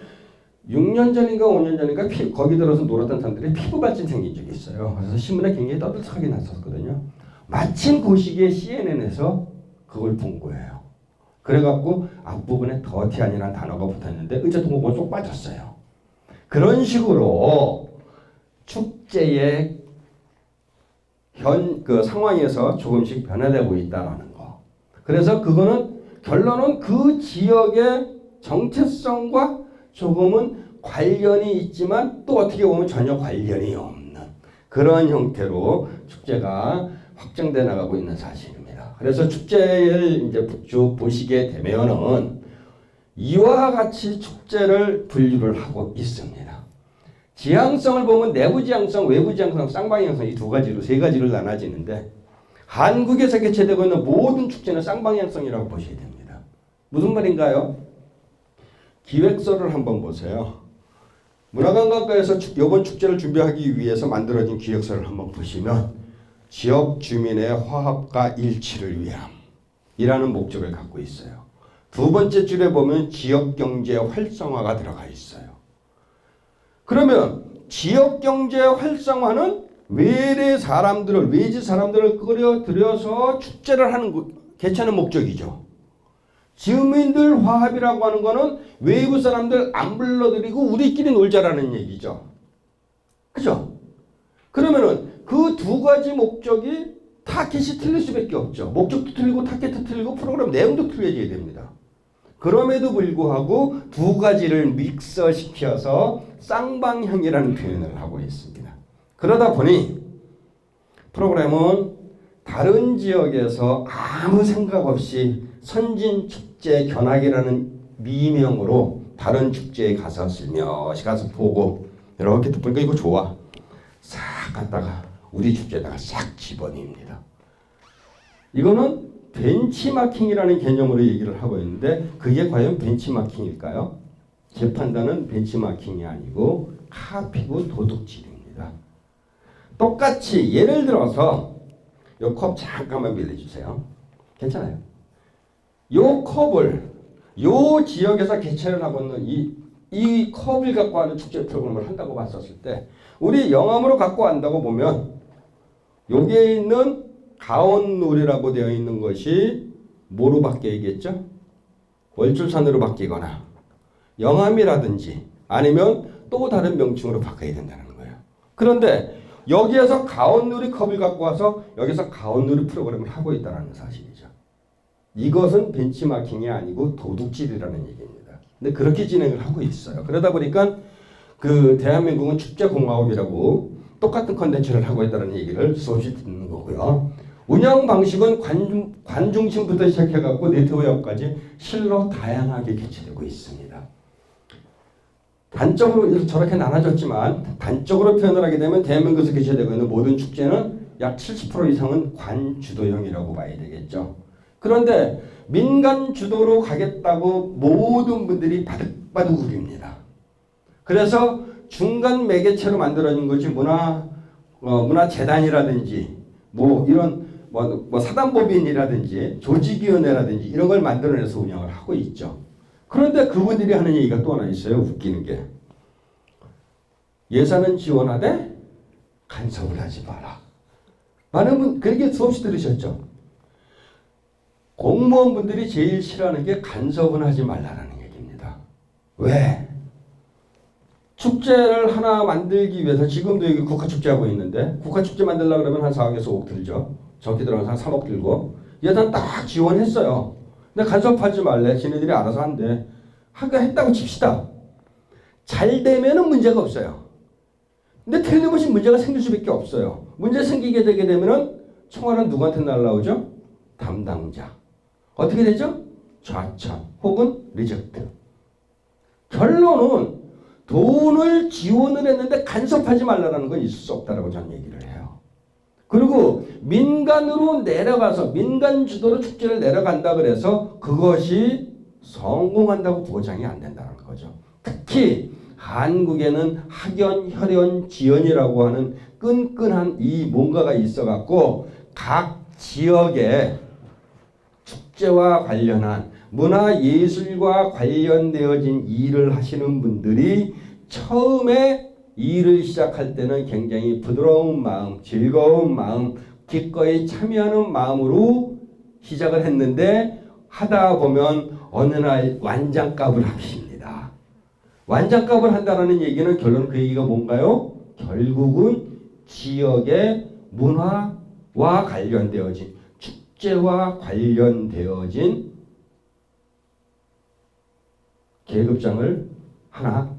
6년 전인가 5년 전인가 거기 들어서 놀았던 사람들이 피부 발진 생긴 적이 있어요. 그래서 신문에 굉장히 떠들썩하게 났었거든요. 마침 그 시기에 CNN에서 그걸 본 거예요. 그래갖고 앞부분에 더티한이라는 단어가 붙었는데 어쨌든 그거 쏙 빠졌어요. 그런 식으로 축제의 그 상황에서 조금씩 변화되고 있다는 거. 그래서 그거는 결론은 그 지역의 정체성과 조금은 관련이 있지만 또 어떻게 보면 전혀 관련이 없는 그런 형태로 축제가 확장돼 나가고 있는 사실입니다. 그래서 축제를 이제 쭉 보시게 되면은 이와 같이 축제를 분류를 하고 있습니다. 지향성을 보면 내부 지향성, 외부 지향성, 쌍방향성 이 두 가지로 세 가지로 나눠지는데 한국에서 개최되고 있는 모든 축제는 쌍방향성이라고 보셔야 됩니다. 무슨 말인가요? 기획서를 한번 보세요. 문화관광과에서 이번 축제를 준비하기 위해서 만들어진 기획서를 한번 보시면 지역 주민의 화합과 일치를 위함이라는 목적을 갖고 있어요. 두 번째 줄에 보면 지역경제 활성화가 들어가 있어요. 그러면 지역경제 활성화는 외지 사람들을 끌어들여서 축제를 개최하는 목적이죠. 지민들 화합이라고 하는 거는 외부 사람들 안 불러들이고 우리끼리 놀자라는 얘기죠. 그죠? 그러면은 그 두 가지 목적이 타켓이 틀릴 수밖에 없죠. 목적도 틀리고 타켓도 틀리고 프로그램 내용도 틀려져야 됩니다. 그럼에도 불구하고 두 가지를 믹서시켜서 쌍방향이라는 표현을 하고 있습니다. 그러다 보니 프로그램은 다른 지역에서 아무 생각 없이 선진축제 견학이라는 미명으로 다른 축제에 가서 슬며시 가서 보고 이렇게 보니까 이거 좋아. 싹 갔다가 우리 축제에다가 싹 집어넣습니다. 이거는 벤치마킹이라는 개념으로 얘기를 하고 있는데 그게 과연 벤치마킹일까요? 제 판단은 벤치마킹이 아니고 카피고 도둑질입니다. 똑같이 예를 들어서 이 컵 잠깐만 빌려주세요. 괜찮아요. 이 컵을 이 지역에서 개최를 하고 있는 이 컵을 갖고 하는 축제 프로그램을 한다고 봤었을 때 우리 영암으로 갖고 간다고 보면 여기에 있는 가온놀이라고 되어 있는 것이 뭐로 바뀌겠죠? 월출산으로 바뀌거나 영암이라든지 아니면 또 다른 명칭으로 바꿔야 된다는 거예요. 그런데 여기에서 가온놀이 컵을 갖고 와서 여기서 가온놀이 프로그램을 하고 있다는 사실이죠. 이것은 벤치마킹이 아니고 도둑질이라는 얘기입니다. 근데 그렇게 진행을 하고 있어요. 그러다 보니까 그 대한민국은 축제공화국이라고 똑같은 컨텐츠를 하고 있다는 얘기를 수없이 듣는 거고요. 운영 방식은 관중심부터 시작해갖고 네트워크까지 실로 다양하게 개최되고 있습니다. 단적으로 저렇게 나눠졌지만 단적으로 표현을 하게 되면 대한민국에서 개최되고 있는 모든 축제는 약 70% 이상은 관주도형이라고 봐야 되겠죠. 그런데 민간 주도로 가겠다고 모든 분들이 바득바득 우깁니다. 그래서 중간 매개체로 만들어진 것이 문화재단이라든지 이런 사단법인이라든지 조직위원회라든지 이런 걸 만들어내서 운영을 하고 있죠. 그런데 그분들이 하는 얘기가 또 하나 있어요. 웃기는 게. 예산은 지원하되 간섭을 하지 마라. 많은 분 그렇게 수없이 들으셨죠. 공무원분들이 제일 싫어하는 게 간섭은 하지 말라라는 얘기입니다. 왜? 축제를 하나 만들기 위해서 지금도 여기 국가축제하고 있는데 국가축제 만들려고 그러면 한 4억에서 5억 들죠. 적게 들어가서 한 3억 들고 예산 딱 지원했어요. 근데 간섭하지 말래. 지네들이 알아서 한대. 하가 했다고 칩시다. 잘 되면은 문제가 없어요. 근데 틀림없이 문제가 생길 수밖에 없어요. 문제 생기게 되게 되면은 총알은 누구한테 날라오죠? 담당자. 어떻게 되죠? 좌천 혹은 리젝트. 결론은 돈을 지원을 했는데 간섭하지 말라는 건 있을 수 없다라고 저는 얘기를 해요. 그리고 민간으로 내려가서 민간 주도로 축제를 내려간다 그래서 그것이 성공한다고 보장이 안 된다는 거죠. 특히 한국에는 학연, 혈연, 지연이라고 하는 끈끈한 이 뭔가가 있어갖고 각 지역에 축제와 관련한 문화예술과 관련되어진 일을 하시는 분들이 처음에 일을 시작할 때는 굉장히 부드러운 마음, 즐거운 마음, 기꺼이 참여하는 마음으로 시작을 했는데 하다 보면 어느 날 완장값을 합니다. 완장값을 한다는 얘기는 결론 그 얘기가 뭔가요? 결국은 지역의 문화와 관련되어진 축제와 관련되어진 계급장을 하나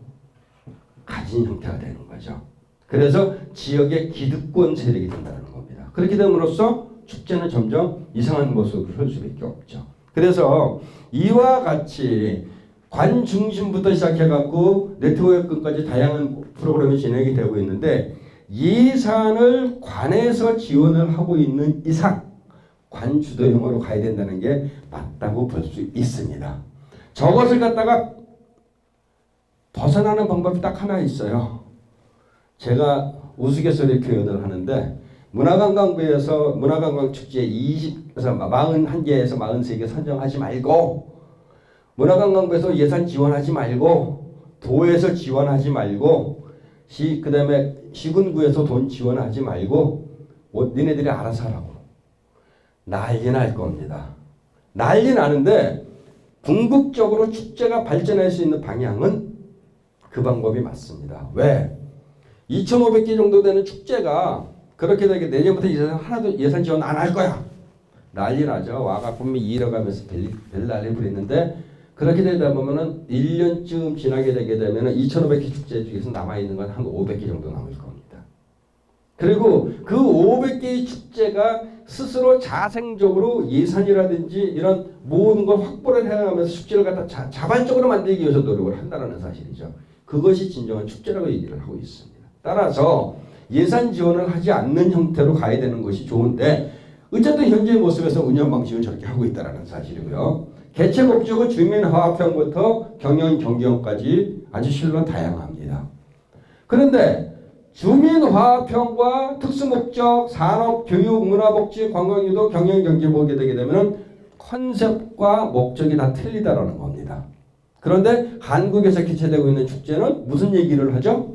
가진 형태가 되는 거죠. 그래서 지역의 기득권 세력이 된다는 겁니다. 그렇게 됨으로써 축제는 점점 이상한 모습을 할 수밖에 없죠. 그래서 이와 같이 관 중심부터 시작해갖고 네트워크까지 다양한 프로그램이 진행이 되고 있는데 예산을 관에서 지원을 하고 있는 이상 관 주도형으로 가야 된다는 게 맞다고 볼 수 있습니다. 저것을 갖다가 벗어나는 방법이 딱 하나 있어요. 제가 우스갯소리 표현을 하는데 문화관광부에서 문화관광축제 41개에서 43개 선정하지 말고 문화관광부에서 예산 지원하지 말고 도에서 지원하지 말고 그다음에 시군구에서 돈 지원하지 말고 니네들이 알아서 하라고 난리 날 겁니다. 난리 나는데 궁극적으로 축제가 발전할 수 있는 방향은 그 방법이 맞습니다. 왜? 2,500개 정도 되는 축제가 그렇게 되게 내년부터 하나도 예산 지원 안 할 거야. 난리 나죠. 와갖고 잃어가면서 별난리 부리는데 그렇게 되다 보면은 1년쯤 지나게 되게 되면은 2,500개 축제 중에서 남아있는 건 한 500개 정도 남을 겁니다. 그리고 그 500개의 축제가 스스로 자생적으로 예산이라든지 이런 모든 걸 확보를 해가면서 축제를 갖다 자발적으로 만들기 위해서 노력을 한다는 사실이죠. 그것이 진정한 축제라고 얘기를 하고 있습니다. 따라서 예산 지원을 하지 않는 형태로 가야 되는 것이 좋은데 어쨌든 현재의 모습에서 운영 방식은 저렇게 하고 있다는 사실이고요. 개최 목적은 주민화합형부터 경영 경영까지 아주 실로 다양합니다. 그런데 주민화합형과 특수목적, 산업, 교육, 문화복지, 관광유도, 경영경제 보게 되게 되면 컨셉과 목적이 다 틀리다라는 겁니다. 그런데 한국에서 개최되고 있는 축제는 무슨 얘기를 하죠?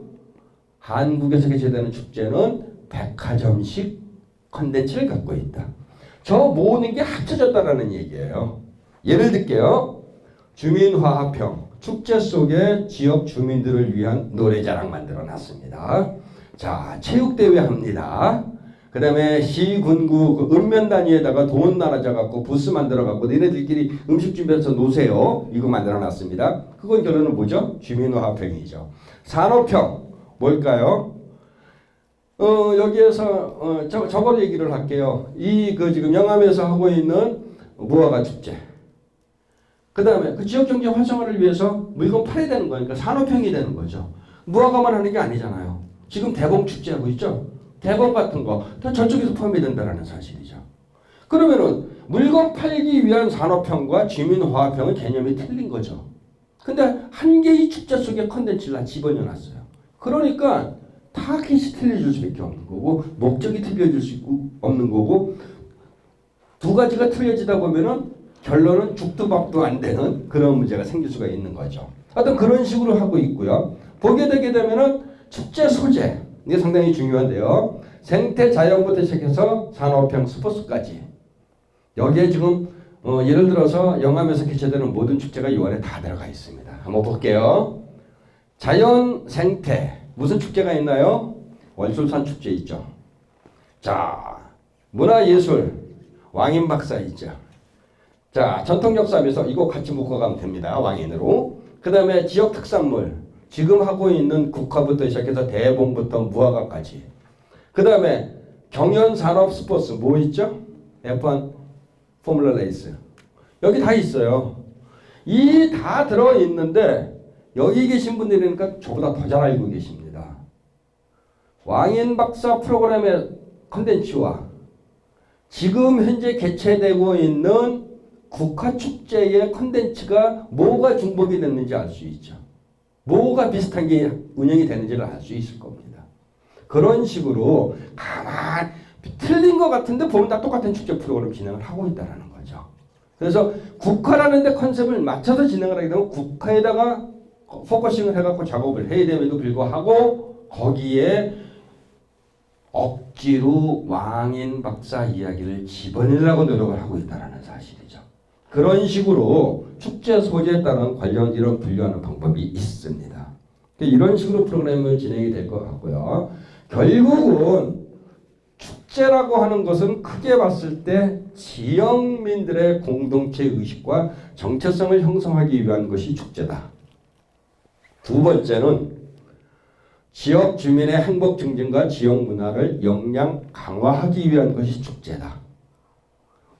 한국에서 개최되는 축제는 백화점식 컨텐츠를 갖고 있다. 저 모든 게 합쳐졌다라는 얘기예요. 예를 들게요. 주민화합형 축제 속에 지역 주민들을 위한 노래자랑 만들어 놨습니다. 자, 체육대회 합니다. 그 다음에 시군구 그 읍면 단위에다가 돈 나눠져 갖고 부스 만들어 갖고 너네들끼리 음식 준비해서 노세요. 이거 만들어 놨습니다. 그건 결론은 뭐죠? 주민화합형이죠. 산업형 뭘까요? 여기에서 저걸 얘기를 할게요. 지금 영암에서 하고 있는 무화과 축제. 그 다음에 그 지역 경제 활성화를 위해서 물건 팔아야 되는 거니까 산업형이 되는 거죠. 무화과만 하는 게 아니잖아요. 지금 대봉 축제하고 있죠. 대봉 같은 거 다 저쪽에서 포함이 된다는 사실이죠. 그러면은 물건 팔기 위한 산업형과 주민화합형은 개념이 틀린 거죠. 근데 한 개의 축제 속에 컨텐츠를 다 집어넣어 놨어요. 그러니까 타깃이 틀려질 수밖에 없는 거고 목적이 틀려질 수 없는 거고 두 가지가 틀려지다 보면은 결론은 죽도 밥도 안 되는 그런 문제가 생길 수가 있는 거죠. 하여튼 그런 식으로 하고 있고요. 보게 되게 되면은 축제 소재 이게 상당히 중요한데요. 생태 자연부터 시작해서 산업형 스포츠까지 여기에 지금 예를 들어서 영암에서 개최되는 모든 축제가 이 안에 다 들어가 있습니다. 한번 볼게요. 자연 생태 무슨 축제가 있나요? 월술산 축제 있죠. 자, 문화예술 왕인박사 있죠. 자, 전통역사하면서 이거 같이 묶어가면 됩니다. 왕인으로. 그 다음에 지역 특산물 지금 하고 있는 국화부터 시작해서 대봉부터 무화과까지. 그 다음에 경연산업 스포츠 뭐 있죠? F1 포뮬러 레이스. 여기 다 있어요. 이 다 들어있는데 여기 계신 분들이니까 저보다 더 잘 알고 계십니다. 왕인박사 프로그램의 컨텐츠와 지금 현재 개최되고 있는 국화축제의 컨텐츠가 뭐가 중복이 됐는지 알 수 있죠. 뭐가 비슷한 게 운영이 되는지를 알 수 있을 겁니다. 그런 식으로 가만 틀린 것 같은데 보면 다 똑같은 축제 프로그램 진행을 하고 있다는 거죠. 그래서 국화라는 데 컨셉을 맞춰서 진행을 하게 되면 국화에다가 포커싱을 해갖고 작업을 해야 됨에도 불구하고 거기에 억지로 왕인 박사 이야기를 집어내려고 노력을 하고 있다는 사실이죠. 그런 식으로 축제 소재에 따른 관련 이런 분류하는 방법이 있습니다. 이런 식으로 프로그램을 진행이 될 것 같고요. 결국은 축제라고 하는 것은 크게 봤을 때 지역민들의 공동체 의식과 정체성을 형성하기 위한 것이 축제다. 두 번째는 지역 주민의 행복 증진과 지역 문화를 역량 강화하기 위한 것이 축제다.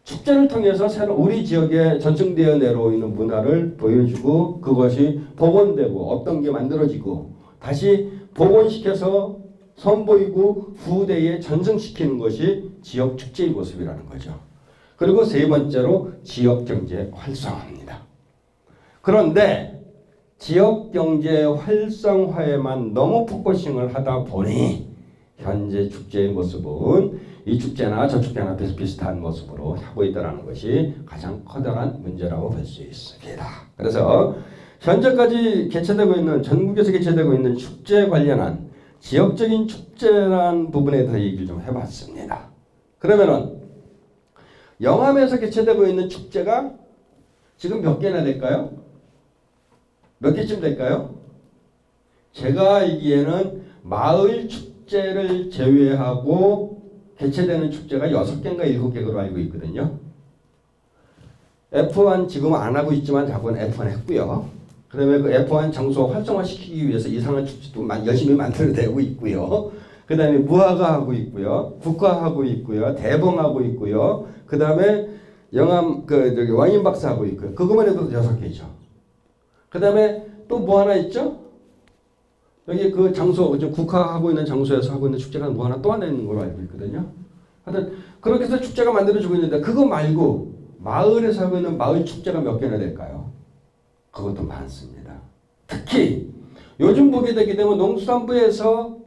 축제를 통해서 새로 우리 지역에 전승되어 내려오는 문화를 보여주고 그것이 복원되고 어떤 게 만들어지고 다시 복원시켜서 선보이고 후대에 전승시키는 것이 지역 축제의 모습이라는 거죠. 그리고 세 번째로 지역 경제 활성화입니다. 그런데 지역 경제 활성화에만 너무 포커싱을 하다 보니 현재 축제의 모습은 이 축제나 저 축제나 비슷비슷한 모습으로 하고 있다는 것이 가장 커다란 문제라고 볼 수 있습니다. 그래서 현재까지 개최되고 있는 전국에서 개최되고 있는 축제에 관련한 지역적인 축제란 부분에 대해서 얘기를 좀 해봤습니다. 그러면은 영암에서 개최되고 있는 축제가 지금 몇 개나 될까요? 몇 개쯤 될까요? 제가 알기에는 마을 축제를 제외하고 개최되는 축제가 6개인가 7개로 알고 있거든요. F1 지금 안 하고 있지만 자본 F1 했고요. 그다음에 그 F1 장소 활성화시키기 위해서 이상한 축제도 열심히 만들어내고 있고요. 그다음에 무화과 하고 있고요. 국화하고 있고요. 대봉하고 있고요. 그다음에 영암 와인 박스 하고 있고요. 그것만 해도 6개죠. 그다음에 또 뭐 하나 있죠? 여기 그 장소, 국화하고 있는 장소에서 하고 있는 축제가 뭐 하나 또 하나 있는 걸로 알고 있거든요. 하여튼 그렇게 해서 축제가 만들어지고 있는데 그거 말고 마을에서 하고 있는 마을 축제가 몇 개나 될까요? 그것도 많습니다. 특히 요즘 보게 되게 되면 농수산부에서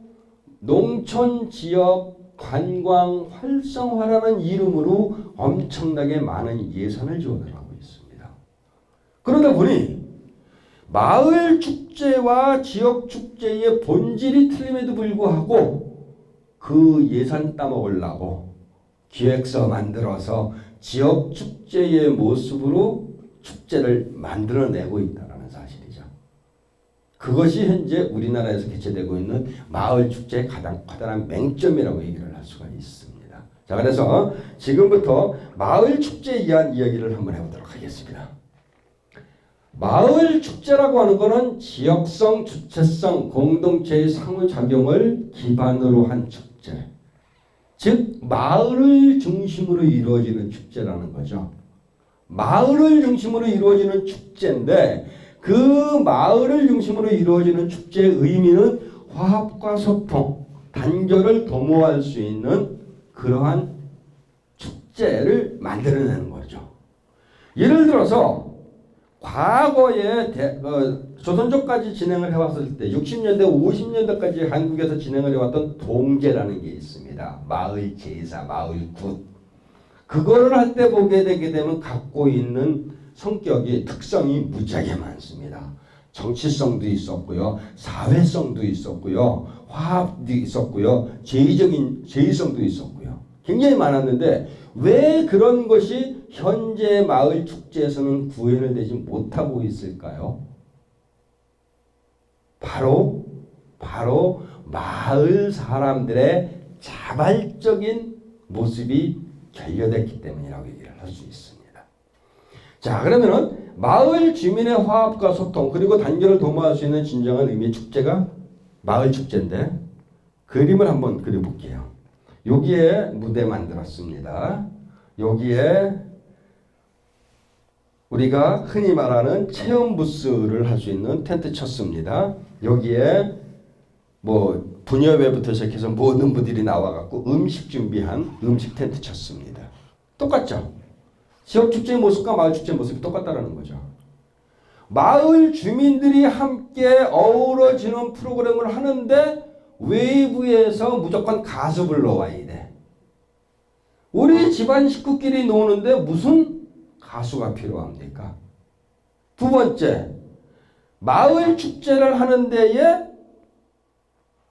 농촌 지역 관광 활성화라는 이름으로 엄청나게 많은 예산을 지원을 하고 있습니다. 그러다 보니 마을 축제와 지역 축제의 본질이 틀림에도 불구하고 그 예산 따먹으려고 기획서 만들어서 지역 축제의 모습으로 축제를 만들어내고 있다는 사실이죠. 그것이 현재 우리나라에서 개최되고 있는 마을 축제의 가장 커다란 맹점이라고 얘기를 할 수가 있습니다. 자, 그래서 지금부터 마을 축제에 대한 이야기를 한번 해보도록 하겠습니다. 마을 축제라고 하는 것은 지역성, 주체성, 공동체의 상호작용을 기반으로 한 축제. 즉 마을을 중심으로 이루어지는 축제라는 거죠. 마을을 중심으로 이루어지는 축제인데 그 마을을 중심으로 이루어지는 축제의 의미는 화합과 소통, 단결을 도모할 수 있는 그러한 축제를 만들어내는 거죠. 예를 들어서 과거에 조선조까지 진행을 해왔을 때 60년대, 50년대까지 한국에서 진행을 해왔던 동제라는 게 있습니다. 마을 제사, 마을 굿. 그거를 할 때 보게 되게 되면 갖고 있는 성격이 특성이 무지하게 많습니다. 정치성도 있었고요. 사회성도 있었고요. 화합도 있었고요. 제의성도 있었고요. 굉장히 많았는데 왜 그런 것이 현재 마을 축제에서는 구현을 되지 못하고 있을까요? 바로 마을 사람들의 자발적인 모습이 결여됐기 때문이라고 얘기를 할 수 있습니다. 자, 그러면은 마을 주민의 화합과 소통 그리고 단결을 도모할 수 있는 진정한 의미의 축제가 마을 축제인데 그림을 한번 그려볼게요. 여기에 무대 만들었습니다. 여기에 우리가 흔히 말하는 체험 부스를 할 수 있는 텐트 쳤습니다. 여기에 뭐 분여회부터 시작해서 모든 분들이 나와갖고 음식 준비한 음식 텐트 쳤습니다. 똑같죠? 지역 축제의 모습과 마을 축제의 모습이 똑같다라는 거죠. 마을 주민들이 함께 어우러지는 프로그램을 하는데 외부에서 무조건 가수 불러와야 돼. 우리 집안 식구끼리 노는데 무슨 가수가 필요합니까? 두 번째, 마을 축제를 하는 데에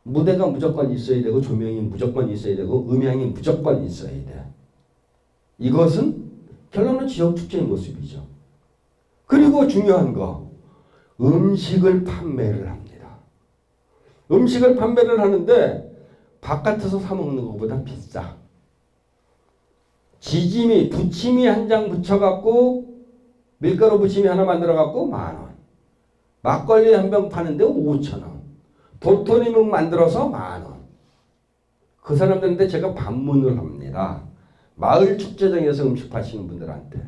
무대가 무조건 있어야 되고 조명이 무조건 있어야 되고 음향이 무조건 있어야 돼. 이것은 결론은 지역 축제의 모습이죠. 그리고 중요한 거, 음식을 판매를 합니다. 음식을 판매를 하는데 바깥에서 사 먹는 것보다 비싸. 지짐이 부침이 한 장 붙여갖고 밀가루 부침이 하나 만들어갖고 10,000원. 막걸리 한 병 파는데 5,000원. 도토리묵 만들어서 10,000원. 그 사람들한테 제가 반문을 합니다. 마을 축제장에서 음식 파시는 분들한테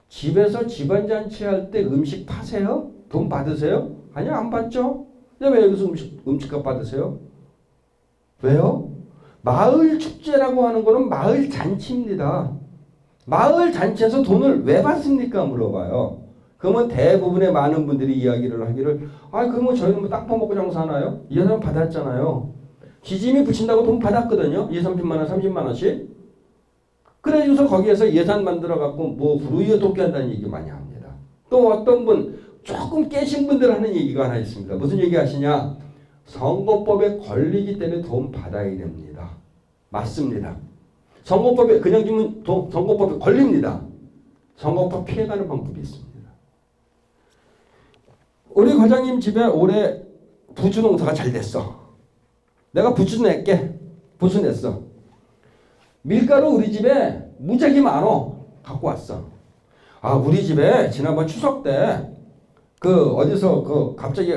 집에서 집안잔치 할 때 음식 파세요? 돈 받으세요? 아니요, 안 받죠. 근데 왜 여기서 음식값 받으세요? 왜요? 마을 축제라고 하는 거는 마을 잔치입니다. 마을 잔치에서 돈을 왜 받습니까? 물어봐요. 그러면 대부분의 많은 분들이 이야기를 하기를 그러면 저희는 뭐 땅 파먹고 장사하나요? 이 사람 받았잖아요. 지짐이 붙인다고 돈 받았거든요. 20, 30만 원, 30만 원씩. 그래서 거기에서 예산 만들어갖고 뭐 후루이에 돕게 한다는 얘기 많이 합니다. 또 어떤 분 조금 깨신 분들 하는 얘기가 하나 있습니다. 무슨 얘기 하시냐? 선거법에 걸리기 때문에 돈 받아야 됩니다. 맞습니다. 선거법에 그냥 주면 선거법에 걸립니다. 선거법 피해가는 방법이 있습니다. 우리 과장님 집에 올해 부추 농사가 잘 됐어. 내가 부추 낼게. 부추 냈어. 밀가루 우리 집에 무지하게 많어. 갖고 왔어. 우리 집에 지난번 추석 때 어디서 갑자기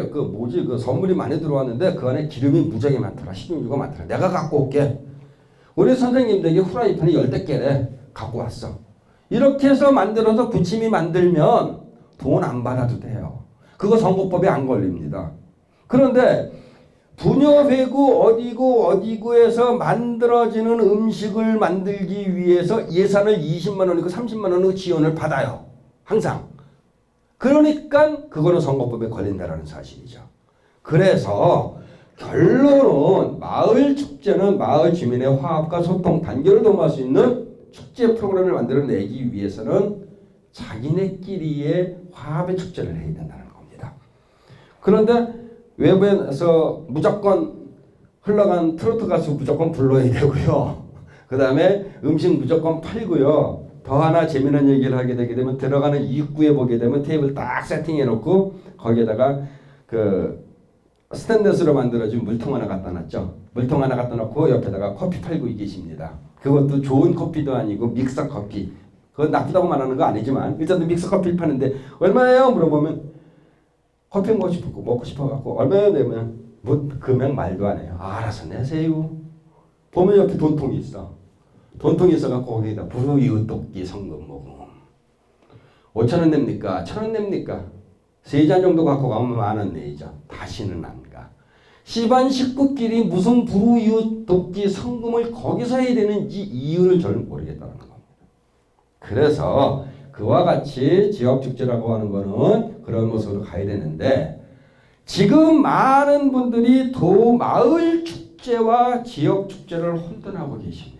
선물이 많이 들어왔는데 그 안에 기름이 무지하게 많더라. 식용유가 많더라. 내가 갖고 올게. 우리 선생님 댁에 후라이팬이 10대께래 갖고 왔어. 이렇게 해서 만들어서 부침이 만들면 돈 안 받아도 돼요. 그거 선거법에 안 걸립니다. 그런데 부녀회구 어디구에서 만들어지는 음식을 만들기 위해서 예산을 20만 원이고 30만 원의 지원을 받아요. 항상. 그러니까 그거는 선거법에 걸린다라는 사실이죠. 그래서 결론은 마을 축제는 마을 주민의 화합과 소통, 단결을 도모할 수 있는 축제 프로그램을 만들어내기 위해서는 자기네끼리의 화합의 축제를 해야 된다는 겁니다. 그런데 외부에서 무조건 흘러간 트로트 가수 무조건 불러야 되고요. 그 다음에 음식 무조건 팔고요. 더 하나 재미난 얘기를 하게 되게 되면 들어가는 입구에 보게 되면 테이블 딱 세팅해 놓고 거기에다가 스테인리스로 만들어진 물통 하나 갖다 놨죠. 물통 하나 갖다 놓고 옆에다가 커피 팔고 계십니다. 그것도 좋은 커피도 아니고 믹서 커피. 그건 나쁘다고 말하는 거 아니지만 일단 믹서 커피 파는데 얼마예요? 물어보면 커피 먹고 싶어갖고 얼마예요? 내면 뭐 금액 말도 안 해요. 알아서 내세요. 보면 옆에 돈통이 있어. 돈통이 있어갖고 거기다 불우이웃돕기 성금 모금 5,000원 냅니까? 1,000원 냅니까? 3잔 정도 갖고 가면 10,000원 내죠. 다시는 안 가. 집안 식구끼리 무슨 불우이웃돕기 성금을 거기서 해야 되는지 이유를 저는 모르겠다는 겁니다. 그래서 그와 같이 지역축제라고 하는 거는 그런 모습으로 가야 되는데 지금 많은 분들이 마을 축제와 지역 축제를 혼돈하고 계십니다.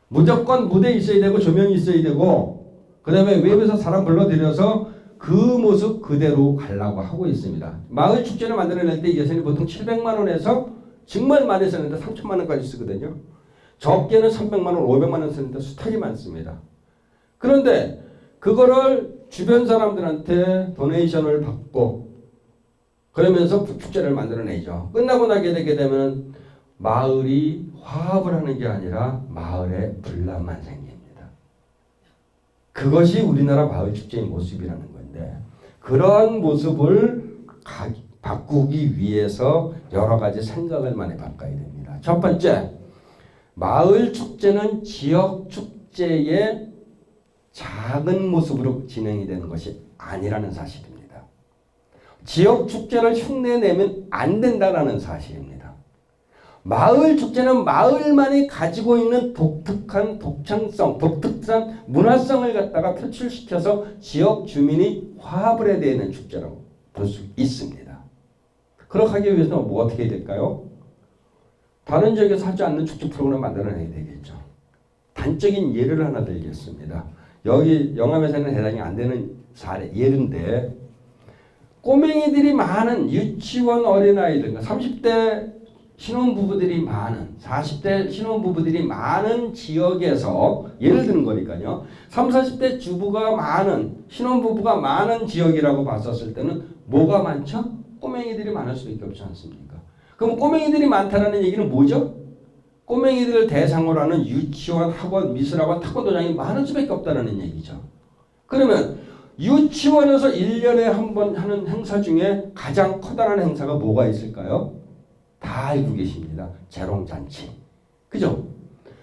무조건 무대 있어야 되고 조명이 있어야 되고 그 다음에 외부에서 사람 불러들여서 그 모습 그대로 가려고 하고 있습니다. 마을 축제를 만들어낼 때 예산이 보통 700만 원에서 정말 많이 쓰는데 3천만 원까지 쓰거든요. 적게는 300만 원, 500만 원 쓰는데 수탁이 많습니다. 그런데 그거를 주변 사람들한테 도네이션을 받고 그러면서 축제를 만들어내죠. 끝나고 나게 되게 되면 마을이 화합을 하는 게 아니라 마을에 분란만 생깁니다. 그것이 우리나라 마을 축제의 모습이라는 건데 그런 모습을 바꾸기 위해서 여러 가지 생각을 많이 바꿔야 됩니다. 첫 번째, 마을 축제는 지역 축제의 작은 모습으로 진행이 되는 것이 아니라는 사실입니다. 지역 축제를 흉내내면 안 된다는 사실입니다. 마을 축제는 마을만이 가지고 있는 독특한 독창성, 독특한 문화성을 갖다가 표출시켜서 지역 주민이 화합을 해야 되는 축제라고 볼 수 있습니다. 그렇게 하기 위해서는 뭐 어떻게 해야 될까요? 다른 지역에서 하지 않는 축제 프로그램을 만들어내야 되겠죠. 단적인 예를 하나 들겠습니다. 여기 영암에서는 해당이 안 되는 예인데 꼬맹이들이 많은 유치원 어린아이들 30대 신혼부부들이 많은 40대 신혼부부들이 많은 지역에서 예를 드는 거니까요. 30, 40대 주부가 많은 신혼부부가 많은 지역이라고 봤었을 때는 뭐가 많죠? 꼬맹이들이 많을 수밖에 없지 않습니까? 그럼 꼬맹이들이 많다는 얘기는 뭐죠? 꼬맹이들을 대상으로 하는 유치원, 학원, 미술학원, 태권도장이 많을 수밖에 없다는 얘기죠. 그러면 유치원에서 1년에 한 번 하는 행사 중에 가장 커다란 행사가 뭐가 있을까요? 다 알고 계십니다. 재롱잔치. 그죠?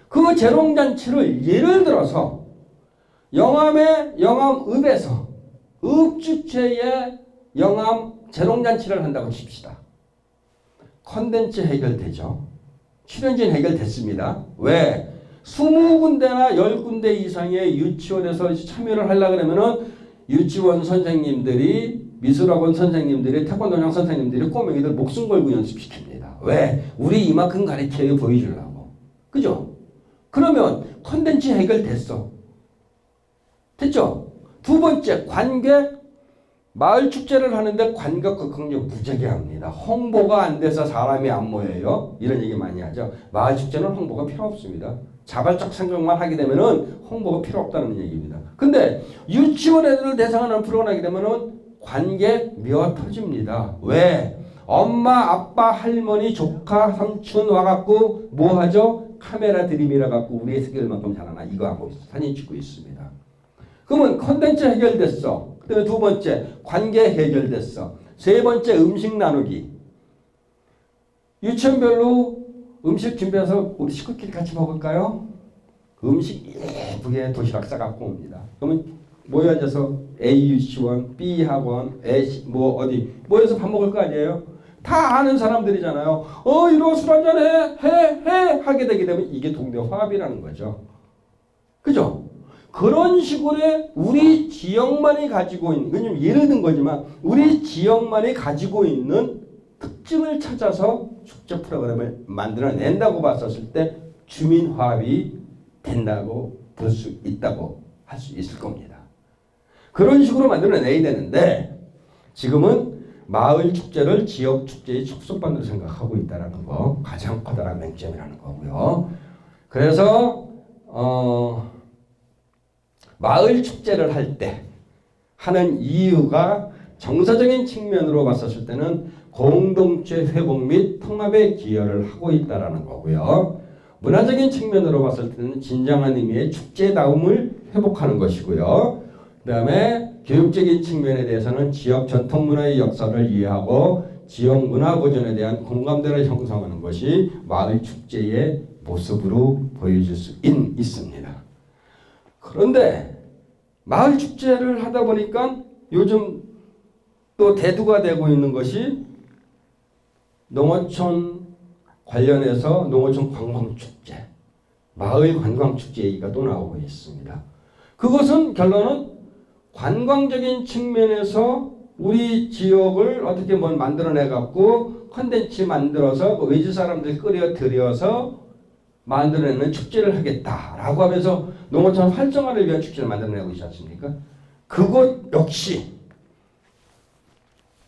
그 재롱잔치를 예를 들어서 영암읍에서 읍주체에 영암 재롱잔치를 한다고 칩시다. 컨텐츠 해결되죠. 출연진 해결됐습니다. 왜? 20군데나 10군데 이상의 유치원에서 참여를 하려고 하면은 유치원 선생님들이 미술학원 선생님들이 태권도장 선생님들이 꼬맹이들 목숨 걸고 연습시킵니다. 왜? 우리 이만큼 가르쳐요 보여주려고. 그죠? 그러면 컨텐츠 해결됐어. 됐죠? 두 번째, 관객. 마을 축제를 하는데 관객 극흥력 무지하게 합니다. 홍보가 안 돼서 사람이 안 모여요. 이런 얘기 많이 하죠. 마을 축제는 홍보가 필요 없습니다. 자발적 생각만 하게 되면은 홍보가 필요 없다는 얘기입니다. 근데 유치원 애들을 대상으로 하는 프로그램을 하게 되면은 관객 미어 터집니다. 왜? 엄마, 아빠, 할머니, 조카, 삼촌 와갖고 뭐 하죠? 카메라 들이밀어 갖고 우리의 세계만큼 잘하나 이거 하고 사진 찍고 있습니다. 그러면 컨텐츠 해결됐어. 그다음에 두 번째 관계 해결됐어. 세 번째 음식 나누기. 유치원별로 음식 준비해서 우리 식구끼리 같이 먹을까요? 음식 예쁘게 도시락 싸갖고 옵니다. 그러면 모여 앉아서 A 유치원, B 학원, 뭐 어디 모여서 밥 먹을 거 아니에요? 다 아는 사람들이잖아요. 이러 술 한잔 해 하게 되게 되면 이게 동네 화합이라는 거죠. 그죠? 그런 식으로 우리 지역만이 가지고 있는, 그냥 예를 든 거지만 우리 지역만이 가지고 있는 특징을 찾아서 축제 프로그램을 만들어낸다고 봤었을 때 주민 화합이 된다고 볼 수 있다고 할 수 있을 겁니다. 그런 식으로 만들어내야 되는데 지금은 마을 축제를 지역 축제의 축소판으로 생각하고 있다는 거 가장 커다란 맹점이라는 거고요. 그래서 마을 축제를 할 때 하는 이유가 정서적인 측면으로 봤었을 때는 공동체 회복 및 통합에 기여를 하고 있다는 거고요. 문화적인 측면으로 봤을 때는 진정한 의미의 축제다움을 회복하는 것이고요. 그 다음에 교육적인 측면에 대해서는 지역 전통문화의 역사를 이해하고 지역 문화 보존에 대한 공감대를 형성하는 것이 마을 축제의 모습으로 보여질 수 있습니다. 그런데 마을 축제를 하다 보니까 요즘 또 대두가 되고 있는 것이 농어촌 관련해서 농어촌 관광축제, 마을 관광축제 얘기가 또 나오고 있습니다. 그것은 결론은 관광적인 측면에서 우리 지역을 어떻게 만들어내 갖고 컨텐츠 만들어서 외지 사람들 끌어들여서 만들어내는 축제를 하겠다라고 하면서 농어촌 활성화를 위한 축제를 만들어내고 있지 않습니까? 그것 역시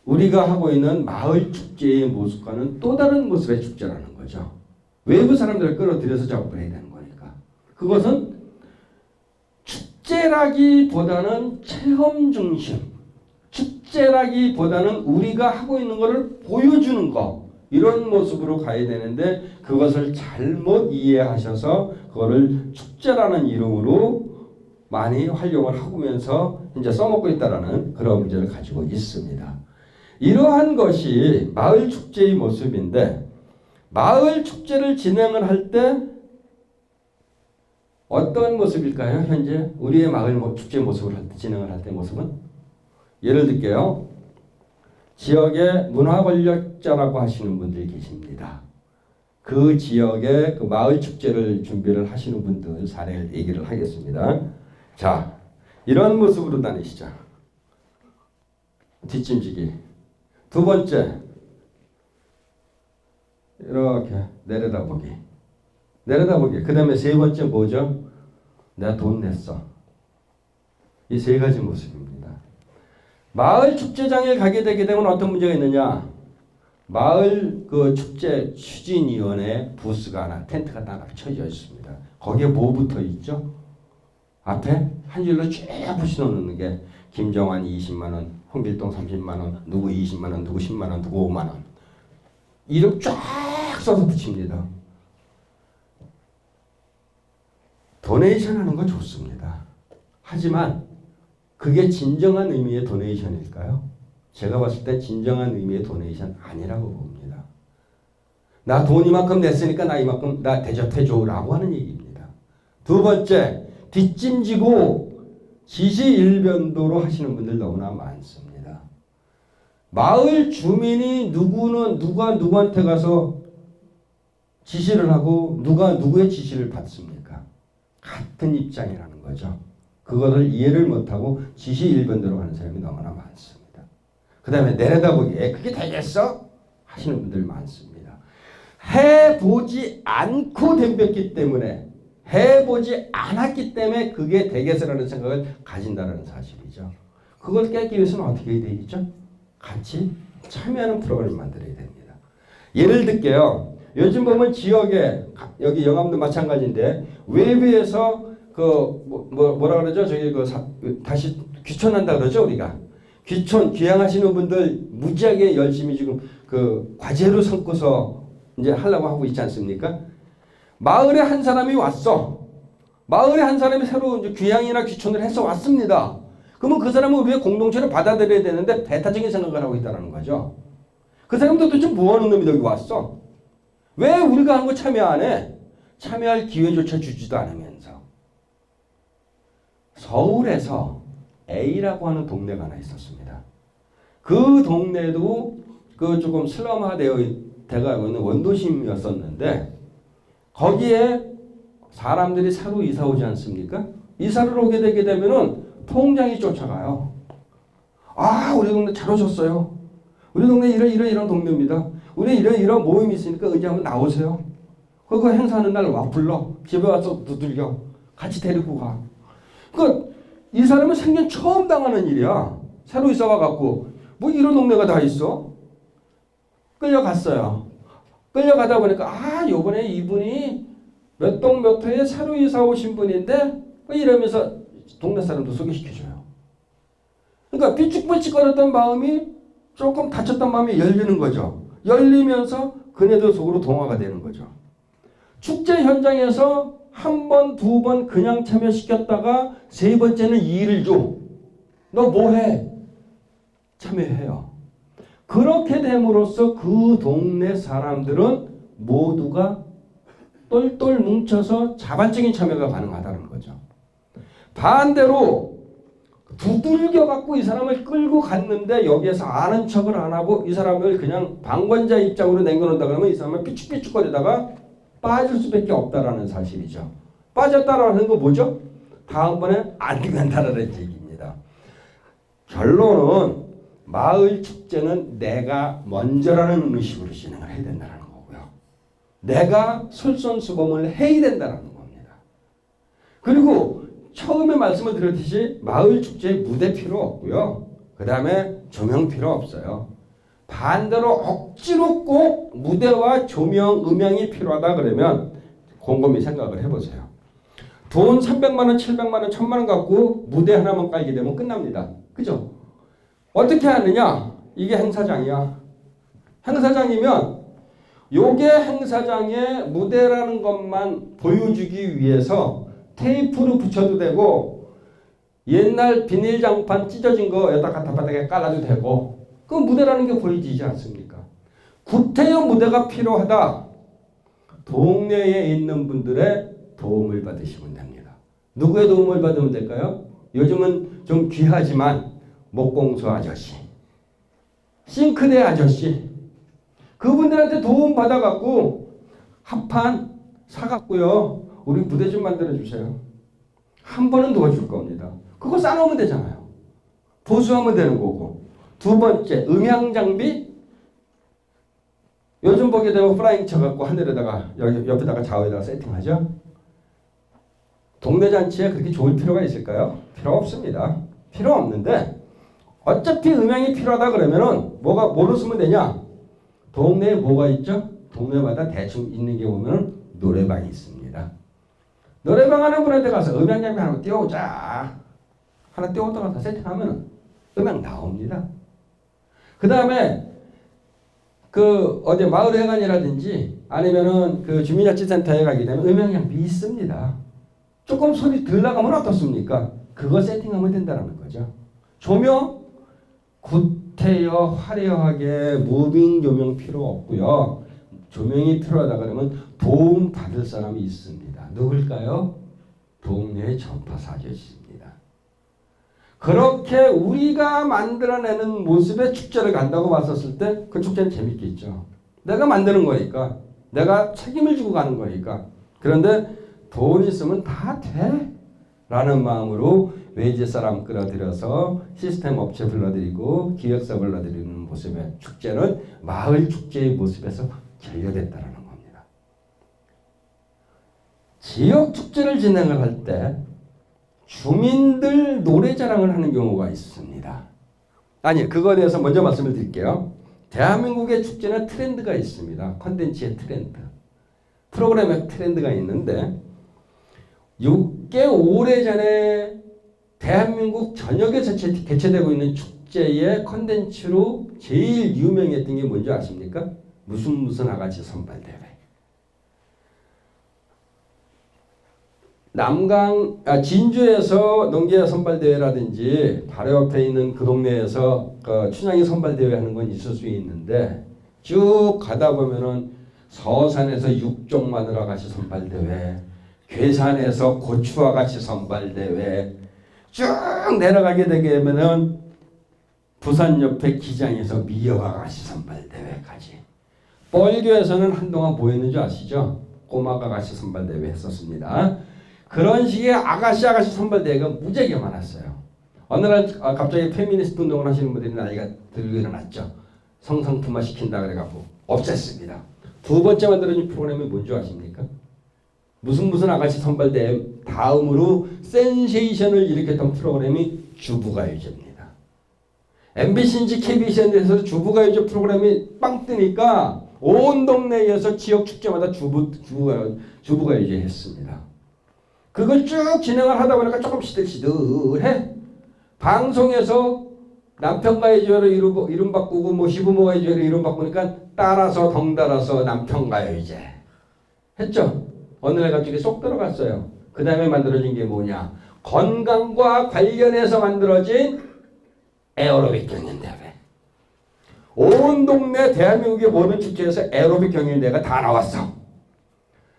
우리가 하고 있는 마을 축제의 모습과는 또 다른 모습의 축제라는 거죠. 외부 사람들을 끌어들여서 작업을 해야 되는 거니까. 그것은 축제라기보다는 체험 중심, 축제라기보다는 우리가 하고 있는 것을 보여주는 거, 이런 모습으로 가야 되는데 그것을 잘못 이해하셔서 그거를 축제라는 이름으로 많이 활용을 하면서 이제 써먹고 있다라는 그런 문제를 가지고 있습니다. 이러한 것이 마을 축제의 모습인데 마을 축제를 진행을 할 때 어떤 모습일까요? 현재 우리의 마을 축제 모습을 진행을 할 때 모습은 예를 들게요. 지역의 문화 권력자라고 하시는 분들이 계십니다. 그 지역의 그 마을 축제를 준비를 하시는 분들 사례를 얘기를 하겠습니다. 자, 이런 모습으로 다니시죠. 뒷짐지기. 두 번째, 이렇게 내려다보기. 내려다보기. 그 다음에 세 번째 뭐죠? 내가 돈 냈어. 이 세 가지 모습입니다. 마을 축제장에 가게 되게 되면 어떤 문제가 있느냐? 마을 그 축제 추진위원회 부스가 하나, 텐트가 하나 쳐져 있습니다. 거기에 뭐 붙어 있죠? 앞에 한 줄로 쭉 붙여놓는 게 김정환 20만 원, 홍길동 30만 원, 누구 20만 원, 누구 10만 원, 누구 5만 원. 이름 쫙 써서 붙입니다. 도네이션 하는 거 좋습니다. 하지만 그게 진정한 의미의 도네이션일까요? 제가 봤을 때 진정한 의미의 도네이션 아니라고 봅니다. 나 돈 이만큼 냈으니까 나 이만큼 나 대접해줘라고 하는 얘기입니다. 두 번째, 뒷짐지고 지시일변도로 하시는 분들 너무나 많습니다. 마을 주민이 누가 누구한테 가서 지시를 하고 누가 누구의 지시를 받습니까? 같은 입장이라는 거죠. 그것을 이해를 못하고 지시일변도로 하는 사람이 너무나 많습니다. 그 다음에 내려다보기에 그게 되겠어? 하시는 분들 많습니다. 해보지 않고 덤볐기 때문에 해보지 않았기 때문에 그게 되겠어라는 생각을 가진다는 사실이죠. 그걸 깨기 위해서는 어떻게 해야 되겠죠? 같이 참여하는 프로그램을 만들어야 됩니다. 예를 들게요. 요즘 보면 지역에 여기 영암도 마찬가지인데 외부에서 뭐라 그러죠? 저기 다시 귀촌한다 그러죠 우리가. 귀촌 귀향하시는 분들 무지하게 열심히 지금 그 과제로 삼고서 이제 하려고 하고 있지 않습니까? 마을에 한 사람이 왔어. 마을에 한 사람이 새로 이제 귀향이나 귀촌을 해서 왔습니다. 그러면 그 사람은 우리의 공동체를 받아들여야 되는데 배타적인 생각을 하고 있다는 거죠. 그 사람도 도대체 뭐하는 놈이 여기 왔어? 왜 우리가 하는 거 참여 안 해? 참여할 기회조차 주지도 않으면서. 서울에서 A라고 하는 동네가 하나 있었습니다. 그 동네도 그 조금 슬럼화되어 있는 원도심이었었는데 거기에 사람들이 새로 이사 오지 않습니까? 이사를 오게 되게 되면은 통장이 쫓아가요. 아, 우리 동네 잘 오셨어요. 우리 동네 이런 동네입니다. 우리 이런 모임이 있으니까 언제 한번 나오세요. 그거 행사하는 날 와 불러. 집에 와서 두들겨. 같이 데리고 가. 그러니까 이 사람은 생전 처음 당하는 일이야. 새로 이사 와갖고 뭐 이런 동네가 다 있어? 끌려갔어요. 끌려가다 보니까 아, 요번에 이분이 몇 동 몇 호에 새로 이사 오신 분인데 이러면서 동네 사람도 소개시켜줘요. 그러니까 삐죽삐죽거렸던 마음이 조금 다쳤던 마음이 열리는 거죠. 열리면서 그네들 속으로 동화가 되는 거죠. 축제 현장에서 한 번, 두 번 그냥 참여시켰다가 세 번째는 일을 줘. 너 뭐해? 참여해요. 그렇게 됨으로써 그 동네 사람들은 모두가 똘똘 뭉쳐서 자발적인 참여가 가능하다는 거죠. 반대로 두들겨 갖고 이 사람을 끌고 갔는데 여기에서 아는 척을 안 하고 이 사람을 그냥 방관자 입장으로 남겨놓는다 그러면 이 사람은 삐죽삐죽거리다가 빠질 수밖에 없다라는 사실이죠. 빠졌다라는 거 뭐죠? 다음번에 안 된다라는 얘기입니다. 결론은 마을 축제는 내가 먼저라는 의식으로 진행을 해야 된다는 거고요. 내가 솔선수범을 해야 된다는 겁니다. 그리고 처음에 말씀을 드렸듯이 마을 축제에 무대 필요 없고요. 그 다음에 조명 필요 없어요. 반대로 억지로 꼭 무대와 조명, 음향이 필요하다 그러면 곰곰이 생각을 해보세요. 돈 300만 원, 700만 원, 1000만 원 갖고 무대 하나만 깔게 되면 끝납니다. 그죠? 어떻게 하느냐? 이게 행사장이야. 행사장이면 요게 행사장의 무대라는 것만 보여주기 위해서 테이프로 붙여도 되고 옛날 비닐 장판 찢어진 거 여기다 갖다 바닥에 깔아도 되고 그 무대라는 게 보이지 않습니까? 구태여 무대가 필요하다. 동네에 있는 분들의 도움을 받으시면 됩니다. 누구의 도움을 받으면 될까요? 요즘은 좀 귀하지만 목공소 아저씨, 싱크대 아저씨 그분들한테 도움 받아갖고 합판 사갖고요. 우리 무대 좀 만들어주세요. 한 번은 도와줄 겁니다. 그거 싸놓으면 되잖아요. 보수하면 되는 거고. 두 번째, 음향 장비. 요즘 보게 되면 프라잉 쳐갖고 하늘에다가 여기 옆에다가 좌우에다가 세팅하죠. 동네 잔치에 그렇게 좋을 필요가 있을까요? 필요 없습니다. 필요 없는데 어차피 음향이 필요하다 그러면은 뭐로 쓰면 되냐? 동네에 뭐가 있죠? 동네마다 대충 있는 게 보면 노래방이 있습니다. 노래방 하는 분한테 가서 음향 장비 하나 띄워오자. 하나 띄워다가 다 세팅하면 음향 나옵니다. 그 다음에 그 어디 마을회관이라든지 아니면은 그 주민자치센터에 가게 되면 음향 장비 있습니다. 조금 소리 덜 나가면 어떻습니까? 그거 세팅하면 된다는 거죠. 조명 구태여 화려하게 무빙 조명 필요 없고요. 조명이 필요하다 그러면 도움 받을 사람이 있습니다. 누굴까요? 동네 전파사 아저씨입니다. 그렇게 우리가 만들어내는 모습의 축제를 간다고 봤었을 때 그 축제는 재밌겠죠. 내가 만드는 거니까. 내가 책임을 지고 가는 거니까. 그런데 돈 있으면 다 돼. 라는 마음으로 외지 사람 끌어들여서 시스템 업체 불러들이고 기획사 불러들이는 모습의 축제는 마을 축제의 모습에서 결여됐다는 겁니다. 지역 축제를 진행을 할 때 주민들 노래 자랑을 하는 경우가 있습니다. 아니, 그거에 대해서 먼저 말씀을 드릴게요. 대한민국의 축제는 트렌드가 있습니다. 컨텐츠의 트렌드. 프로그램의 트렌드가 있는데 6개 오래전에 대한민국 전역에서 개최되고 있는 축제의 컨텐츠로 제일 유명했던 게 뭔지 아십니까? 무슨 아가씨 선발대회. 진주에서 농기계 선발대회라든지 바로 옆에 있는 그 동네에서 그 춘향이 선발대회 하는 건 있을 수 있는데 쭉 가다 보면은 서산에서 육종 마누라 같이 선발대회, 괴산에서 고추와 같이 선발대회, 쭉 내려가게 되면은 부산 옆에 기장에서 미역과 같이 선발대회까지. 뻘교에서는 한동안 뭐 했는 줄 아시죠? 꼬마가 같이 선발대회 했었습니다. 그런 식의 아가씨 선발대회가 무지하게 많았어요. 어느 날 갑자기 페미니스트 운동을 하시는 분들이 나이가 들고 일어났죠. 성상품화 시킨다 그래갖고 없앴습니다. 두 번째 만들어진 프로그램이 뭔지 아십니까? 무슨 아가씨 선발대회 다음으로 센세이션을 일으켰던 프로그램이 주부가요제입니다. MBC인지 KBC에서 주부가요제 프로그램이 빵 뜨니까 온 동네에서 지역 축제마다 주부가요제 했습니다. 그걸 쭉 진행을 하다 보니까 조금 시들시들해. 방송에서 남편 가요제로 이름 바꾸고 뭐 시부모 가요제로 이름 바꾸니까 따라서 덩달아서 남편 가요제 했죠. 어느 날 갑자기 쏙 들어갔어요. 그 다음에 만들어진 게 뭐냐? 건강과 관련해서 만들어진 에어로빅 경연대회. 온 동네 대한민국의 모든 축제에서 에어로빅 경연대회가 다 나왔어.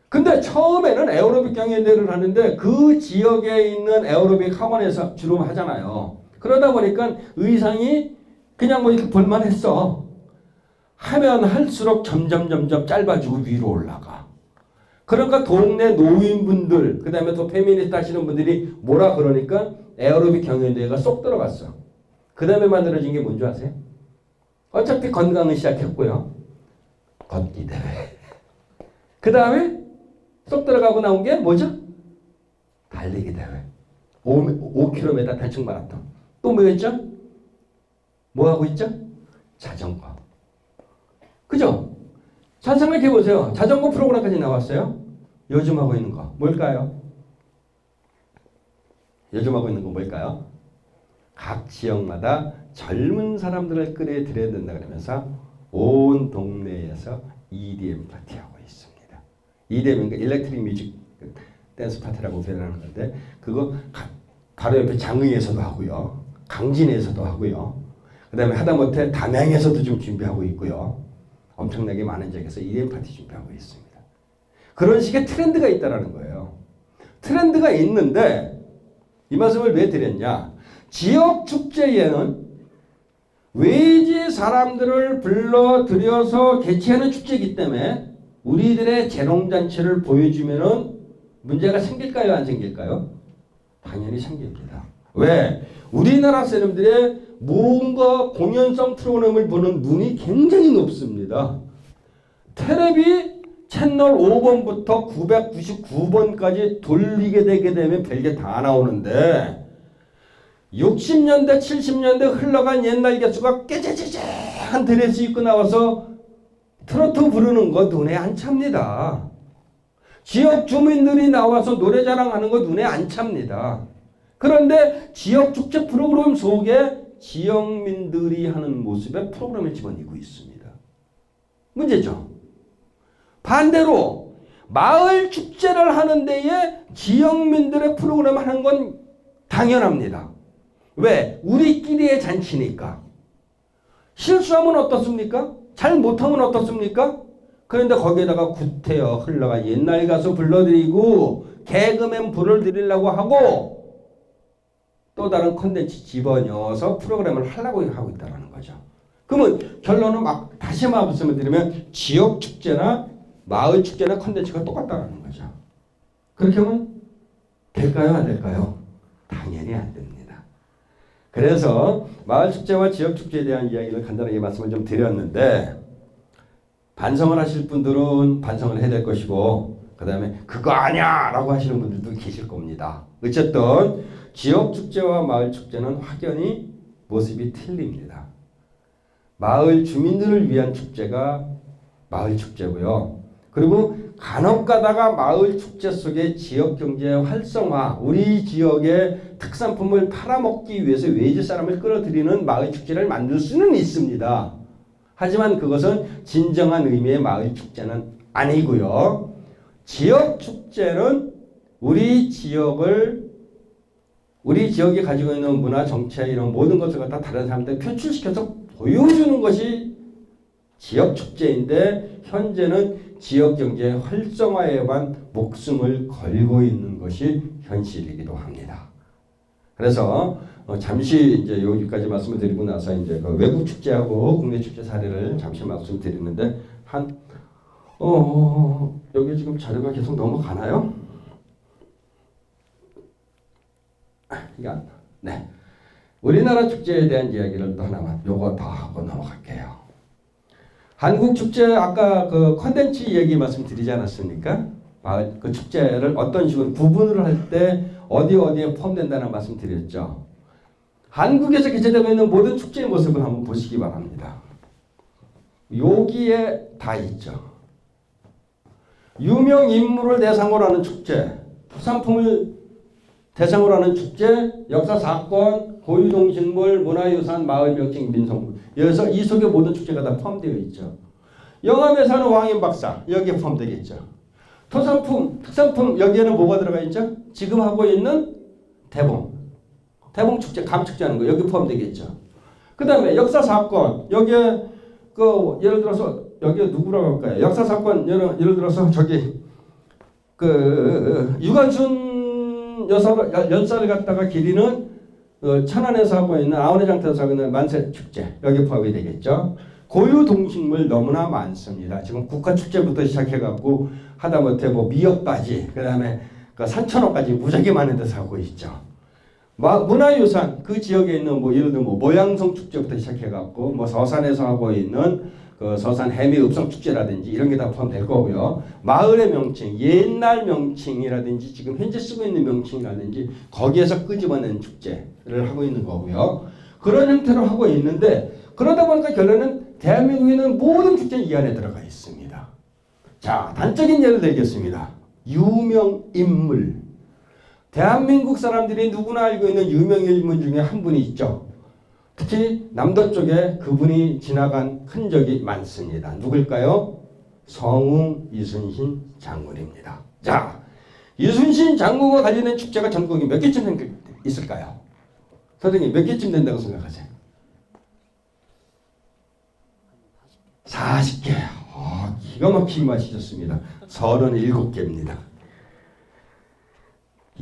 근데 처음에는 에어로빅 경연대회를 하는데 그 지역에 있는 에어로빅 학원에서 주로 하잖아요. 그러다 보니까 의상이 그냥 뭐 이렇게 볼만했어. 하면 할수록 점점 짧아지고 위로 올라가. 그러니까 동네 노인분들, 그 다음에 또 페미니스트 하시는 분들이 뭐라 그러니까 에어로빅 경연대회가 쏙 들어갔어. 그 다음에 만들어진 게 뭔지 아세요? 어차피 건강을 시작했고요. 걷기 대회. 그 다음에 쏙 들어가고 나온 게 뭐죠? 달리기 대회. 5km 단축 마라톤. 또 뭐였죠? 뭐 하고 있죠? 자전거. 그죠? 잘 생각해 보세요. 자전거 프로그램까지 나왔어요. 요즘 하고 있는 거 뭘까요? 요즘 하고 있는 거 뭘까요? 각 지역마다 젊은 사람들을 끌어들여야 된다 그러면서 온 동네에서 EDM 파티하고 있습니다. EDM은 일렉트릭 뮤직 댄스 파티라고 표현하는 건데 그거 바로 옆에 장흥에서도 하고요. 강진에서도 하고요. 그 다음에 하다못해 담양에서도 좀 준비하고 있고요. 엄청나게 많은 지역에서 EDM 파티 준비하고 있습니다. 그런 식의 트렌드가 있다는 거예요. 트렌드가 있는데 이 말씀을 왜 드렸냐? 지역 축제에는 외지 사람들을 불러들여서 개최하는 축제이기 때문에 우리들의 재롱잔치를 보여주면은 문제가 생길까요? 안 생길까요? 당연히 생깁니다. 왜? 우리나라 사람들의 뭔가 공연성 프로그램을 보는 눈이 굉장히 높습니다. 텔레비 채널 5번부터 999번까지 돌리게 되게 되면 별게 다 나오는데 60년대 70년대 흘러간 옛날 개수가 깨재재재한 드레스 입고 나와서 트로트 부르는 거 눈에 안 찹니다. 지역 주민들이 나와서 노래 자랑하는 거 눈에 안 찹니다. 그런데 지역 축제 프로그램 속에 지역민들이 하는 모습의 프로그램을 집어넣고 있습니다. 문제죠. 반대로 마을 축제를 하는 데에 지역민들의 프로그램 하는 건 당연합니다. 왜? 우리끼리의 잔치니까. 실수하면 어떻습니까? 잘 못하면 어떻습니까? 그런데 거기에다가 구태여 흘러가 옛날 가수 불러드리고 개그맨 불러드리려고 하고 또 다른 콘텐츠 집어넣어서 프로그램을 하려고 하고 있다는 거죠. 그러면 결론은 막 다시 말씀을 드리면 지역 축제나 마을 축제나 콘텐츠가 똑같다는 거죠. 그렇게 하면 될까요? 안 될까요? 당연히 안 됩니다. 그래서 마을 축제와 지역 축제에 대한 이야기를 간단하게 말씀을 좀 드렸는데 반성을 하실 분들은 반성을 해야 될 것이고 그 다음에 그거 아니야 라고 하시는 분들도 계실 겁니다. 어쨌든 지역 축제와 마을 축제는 확연히 모습이 틀립니다. 마을 주민들을 위한 축제가 마을 축제고요. 그리고 간혹 가다가 마을 축제 속에 지역 경제의 활성화, 우리 지역의 특산품을 팔아먹기 위해서 외지 사람을 끌어들이는 마을 축제를 만들 수는 있습니다. 하지만 그것은 진정한 의미의 마을 축제는 아니고요. 지역 축제는 우리 지역에 가지고 있는 문화, 정책 이런 모든 것을 갖다 다른 사람한테 표출시켜서 보여주는 것이 지역 축제인데 현재는 지역 경제 활성화에만 목숨을 걸고 있는 것이 현실이기도 합니다. 그래서 잠시 이제 여기까지 말씀을 드리고 나서 이제 그 외국 축제하고 국내 축제 사례를 잠시 말씀드리는데 여기 지금 자료가 계속 넘어가나요? 네. 우리나라 축제에 대한 이야기를 또 하나만 요거 더 하고 넘어갈게요. 한국 축제 아까 그 컨텐츠 얘기 말씀드리지 않았습니까? 그 축제를 어떤 식으로 구분을 할 때 어디에 포함된다는 말씀 드렸죠. 한국에서 개최되고 있는 모든 축제의 모습을 한번 보시기 바랍니다. 여기에 다 있죠. 유명 인물을 대상으로 하는 축제, 특산품을 대상으로 하는 축제, 역사 사건, 고유동식물, 문화유산, 마을 명칭, 민속물. 여기서 이 속에 모든 축제가 다 포함되어 있죠. 영암에 사는 왕인 박사 여기에 포함되겠죠. 토산품, 특산품 여기에는 뭐가 들어가 있죠? 지금 하고 있는 대봉 축제, 감축제 하는 거 여기 포함되겠죠. 그 다음에 역사 사건 여기에 그 예를 들어서 여기에 누구라고 할까요? 역사 사건 예를 들어서 저기 그 유관순 열사를 갖다가 기리는 천안에서 하고 있는 아우네장터에서 하고 있는 만세 축제 여기 포함이 되겠죠. 고유 동식물 너무나 많습니다. 지금 국가 축제부터 시작해갖고 하다못해 뭐 미역까지 그다음에 그 산천어까지 무지하게 많은 데서 하고 있죠. 문화유산 그 지역에 있는 뭐 예를 들면 뭐 모양성 축제부터 시작해갖고 뭐 서산에서 하고 있는 그 서산 해미 읍성 축제라든지 이런 게 다 포함될 거고요. 마을의 명칭, 옛날 명칭이라든지 지금 현재 쓰고 있는 명칭이라든지 거기에서 끄집어낸 축제를 하고 있는 거고요. 그런 형태로 하고 있는데 그러다 보니까 결론은 대한민국에 있는 모든 축제는 이 안에 들어가 있습니다. 자, 단적인 예를 들겠습니다. 유명 인물. 대한민국 사람들이 누구나 알고 있는 유명 인물 중에 한 분이 있죠. 특히 남도 쪽에 그분이 지나간 흔적이 많습니다. 누굴까요? 성웅 이순신 장군입니다. 자, 이순신 장군과 관련된 축제가 전국에 몇 개쯤 있을까요? 선생님 몇 개쯤 된다고 생각하세요? 40개. 기가 막히게 마시셨습니다. 37개입니다.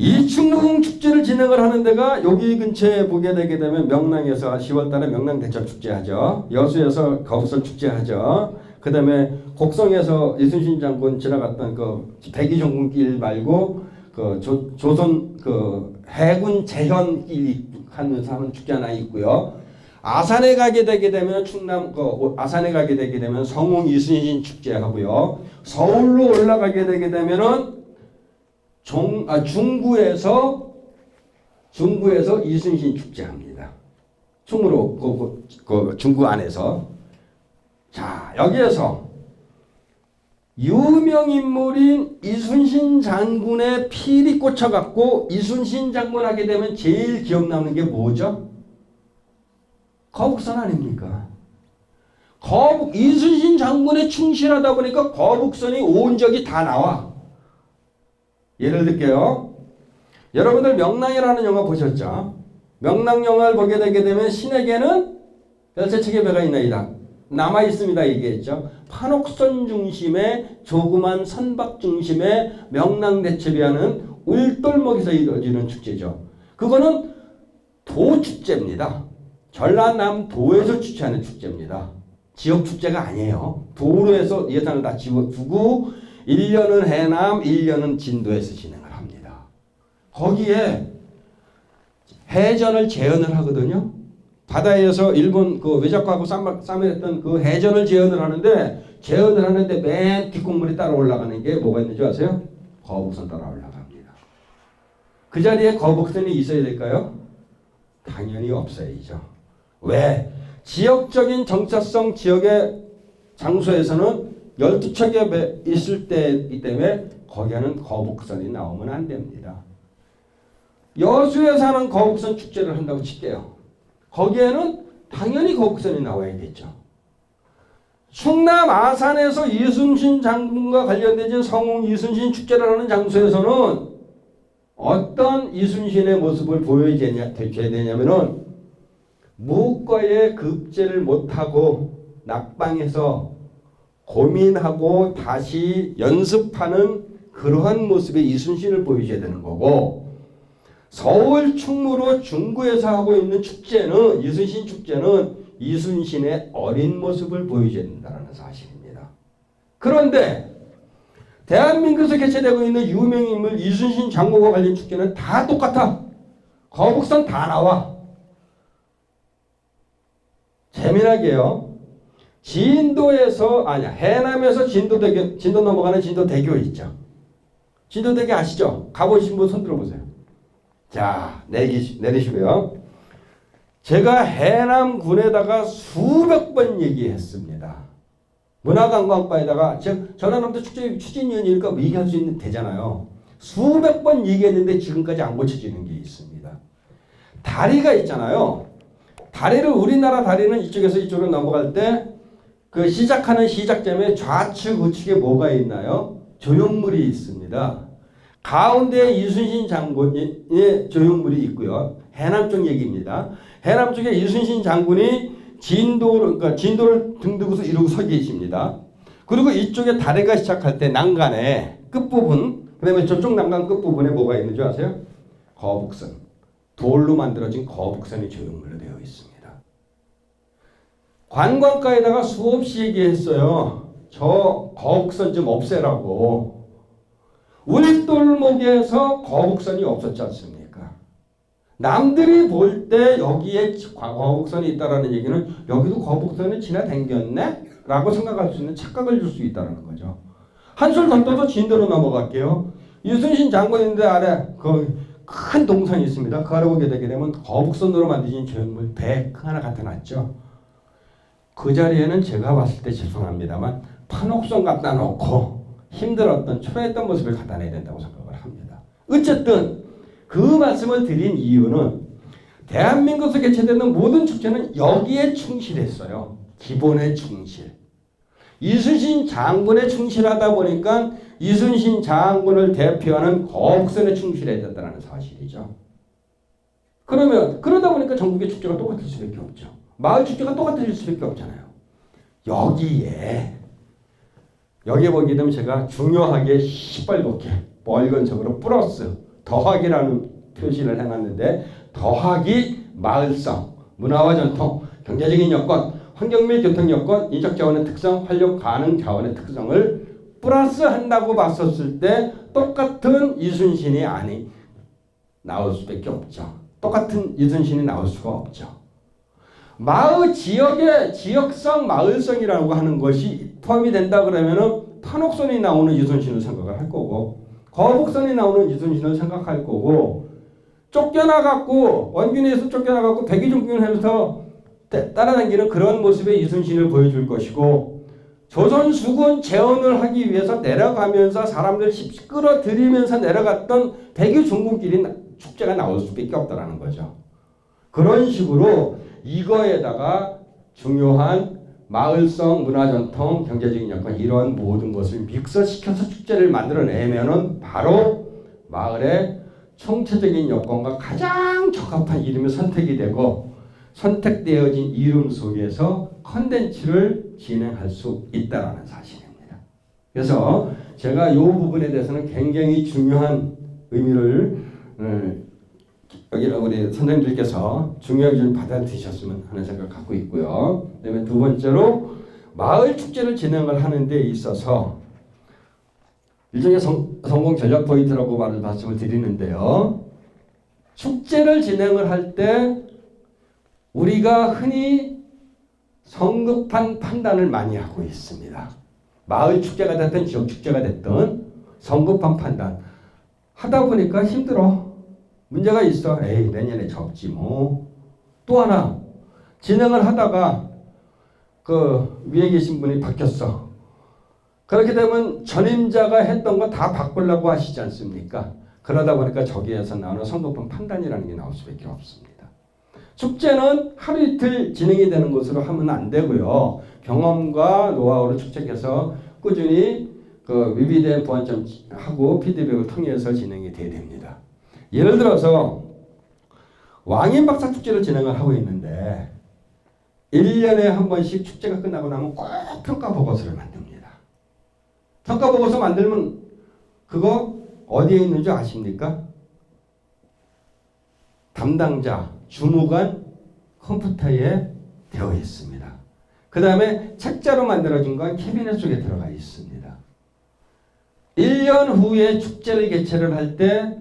이 충무궁 축제를 진행을 하는 데가 여기 근처에 보게 되게 되면 명랑에서 10월달에 명랑 대첩 축제하죠. 여수에서 거북선 축제하죠. 그 다음에 곡성에서 이순신 장군 지나갔던 그 대기종군길 말고 그 조선 그 해군 재현길 하면서 하는 축제 하나 있고요. 아산에 가게 되게 되면 충남 아산에 가게 되게 되면 성웅 이순신 축제 하고요. 서울로 올라가게 되게 되면은 중구에서 이순신 축제 합니다. 충무로 그 중구 안에서. 자, 여기에서 유명 인물인 이순신 장군의 필이 꽂혀갖고 이순신 장군 하게 되면 제일 기억나는 게 뭐죠? 거북선 아닙니까? 이순신 장군에 충실하다 보니까 거북선이 온 적이 다 나와. 예를 들게요. 여러분들 명랑이라는 영화 보셨죠? 명랑 영화를 보게 되게 되면 신에게는 열세 척의 배가 있나이다. 남아있습니다 얘기했죠. 판옥선 중심의 조그만 선박 중심의 명랑대첩이라는 울돌목에서 이루어지는 축제죠. 그거는 도축제입니다. 전라남도에서 주최하는 축제입니다. 지역 축제가 아니에요. 도로에서 예산을 다 지어주고 1년은 해남, 1년은 진도에서 진행을 합니다. 거기에 해전을 재현을 하거든요. 바다에서 일본 그 외적하고 싸움했던 그 해전을 재현을 하는데 맨 뒷공물이 따라 올라가는 게 뭐가 있는지 아세요? 거북선 따라 올라갑니다. 그 자리에 거북선이 있어야 될까요? 당연히 없어야죠. 왜? 지역적인 정체성 지역의 장소에서는 12척의 배 있을 때이기 때문에 거기에는 거북선이 나오면 안 됩니다. 여수에 사는 거북선 축제를 한다고 칠게요. 거기에는 당연히 거북선이 나와야겠죠. 충남 아산에서 이순신 장군과 관련된 성웅 이순신 축제를 하는 장소에서는 어떤 이순신의 모습을 보여줘야 되냐면은 무과에 급제를 못하고 낙방해서 고민하고 다시 연습하는 그러한 모습의 이순신을 보여줘야 되는 거고, 서울 충무로 중구에서 하고 있는 축제는, 이순신 축제는 이순신의 어린 모습을 보여줘야 된다는 사실입니다. 그런데 대한민국에서 개최되고 있는 유명 인물 이순신 장군과 관련 축제는 다 똑같아. 거북선 다 나와. 재미나게요. 해남에서 진도 넘어가는 진도대교 있죠. 진도대교 아시죠? 가보신 분 손 들어보세요. 자, 내리시고요. 제가 해남군에다가 수백 번 얘기했습니다. 문화관광과에다가 전라남도 축제 추진위원이니까 뭐 얘기할 수 있는 되잖아요. 수백 번 얘기했는데 지금까지 안 고쳐지는 게 있습니다. 다리가 있잖아요. 우리나라 다리는 이쪽에서 이쪽으로 넘어갈 때 그 시작하는 시작점에 좌측 우측에 뭐가 있나요? 조형물이 있습니다. 가운데 이순신 장군의 조형물이 있고요. 해남 쪽 얘기입니다. 해남 쪽에 이순신 장군이 진도를 등두고서 이러고 서 계십니다. 그리고 이쪽에 다리가 시작할 때 난간의 끝부분, 그 다음에 저쪽 난간 끝부분에 뭐가 있는 줄 아세요? 거북선. 돌로 만들어진 거북선이 조형물로 되어 있습니다. 관광가에다가 수없이 얘기했어요. 저 거북선 좀 없애라고. 울돌목에서 거북선이 없었지 않습니까? 남들이 볼 때 여기에 거북선이 있다라는 얘기는 여기도 거북선이 지나다녔네? 라고 생각할 수 있는 착각을 줄 수 있다는 거죠. 한술 더 떠서 진도로 넘어갈게요. 이순신 장군인데 아래 큰 동산이 있습니다. 그 아래 오게 되게 되면 거북선으로 만드신 조형물 100 하나 갖다 놨죠. 그 자리에는 제가 봤을 때 죄송합니다만 판옥선 갖다 놓고 힘들었던 초라했던 모습을 갖다 내야 된다고 생각을 합니다. 어쨌든 그 말씀을 드린 이유는 대한민국에서 개최되는 모든 축제는 여기에 충실했어요. 기본에 충실. 이순신 장군에 충실하다 보니까 이순신 장군을 대표하는 거북선에 충실해야 된다는 사실이죠. 그러다 보니까 전국의 축제가 똑같을 수밖에 없죠. 마을 축제가 똑같아질 수밖에 없잖아요. 여기에 보게 되면 제가 중요하게 시뻘겋게 빨간색으로 플러스 더하기라는 표시를 해놨는데, 더하기 마을성, 문화와 전통, 경제적인 여건, 환경 및 교통 여건, 인적 자원의 특성, 활용 가능 자원의 특성을 플러스 한다고 봤었을 때 똑같은 이순신이 나올 수밖에 없죠. 똑같은 이순신이 나올 수가 없죠. 마을 지역의 지역성, 마을성이라고 하는 것이 포함이 된다 그러면은 판옥선이 나오는 이순신을 생각을 할 거고, 거북선이 나오는 이순신을 생각할 거고, 원균에서 쫓겨나갖고 백의종군해서 따라다니는 그런 모습의 이순신을 보여줄 것이고, 조선 수군 재헌을 하기 위해서 내려가면서 사람들 끌어들이면서 내려갔던 백의종군끼리 축제가 나올 수밖에 없다라는 거죠. 그런 식으로 이거에다가 중요한 마을성, 문화전통, 경제적인 여건, 이런 모든 것을 믹서시켜서 축제를 만들어내면은 바로 마을의 총체적인 여건과 가장 적합한 이름이 선택이 되고, 선택되어진 이름 속에서 컨텐츠를 진행할 수 있다는 사실입니다. 그래서 제가 이 부분에 대해서는 굉장히 중요한 의미를 여기 우리 선생님들께서 중요하게 좀 받아들이셨으면 하는 생각을 갖고 있고요. 그다음에 두 번째로 마을 축제를 진행을 하는 데 있어서 일종의 성공 전략 포인트라고 말씀을 드리는데요. 축제를 진행을 할 때 우리가 흔히 성급한 판단을 많이 하고 있습니다. 마을 축제가 됐든 지역 축제가 됐든 성급한 판단 하다 보니까 힘들어. 문제가 있어. 에이, 내년에 접지 뭐. 또 하나, 진행을 하다가 그 위에 계신 분이 바뀌었어. 그렇게 되면 전임자가 했던 거 다 바꾸려고 하시지 않습니까? 그러다 보니까 저기에서 나오는 성급한 판단이라는 게 나올 수밖에 없습니다. 축제는 하루 이틀 진행이 되는 것으로 하면 안 되고요. 경험과 노하우를 축적해서 꾸준히 그 위비된 보완점하고 피드백을 통해서 진행이 돼야 됩니다. 예를 들어서 왕인박사 축제를 진행을 하고 있는데 1년에 한 번씩 축제가 끝나고 나면 꼭 평가보고서를 만듭니다. 평가보고서 만들면 그거 어디에 있는 줄 아십니까? 담당자, 주무관 컴퓨터에 되어 있습니다. 그 다음에 책자로 만들어진 건 캐비넷 속에 들어가 있습니다. 1년 후에 축제를 개최를 할 때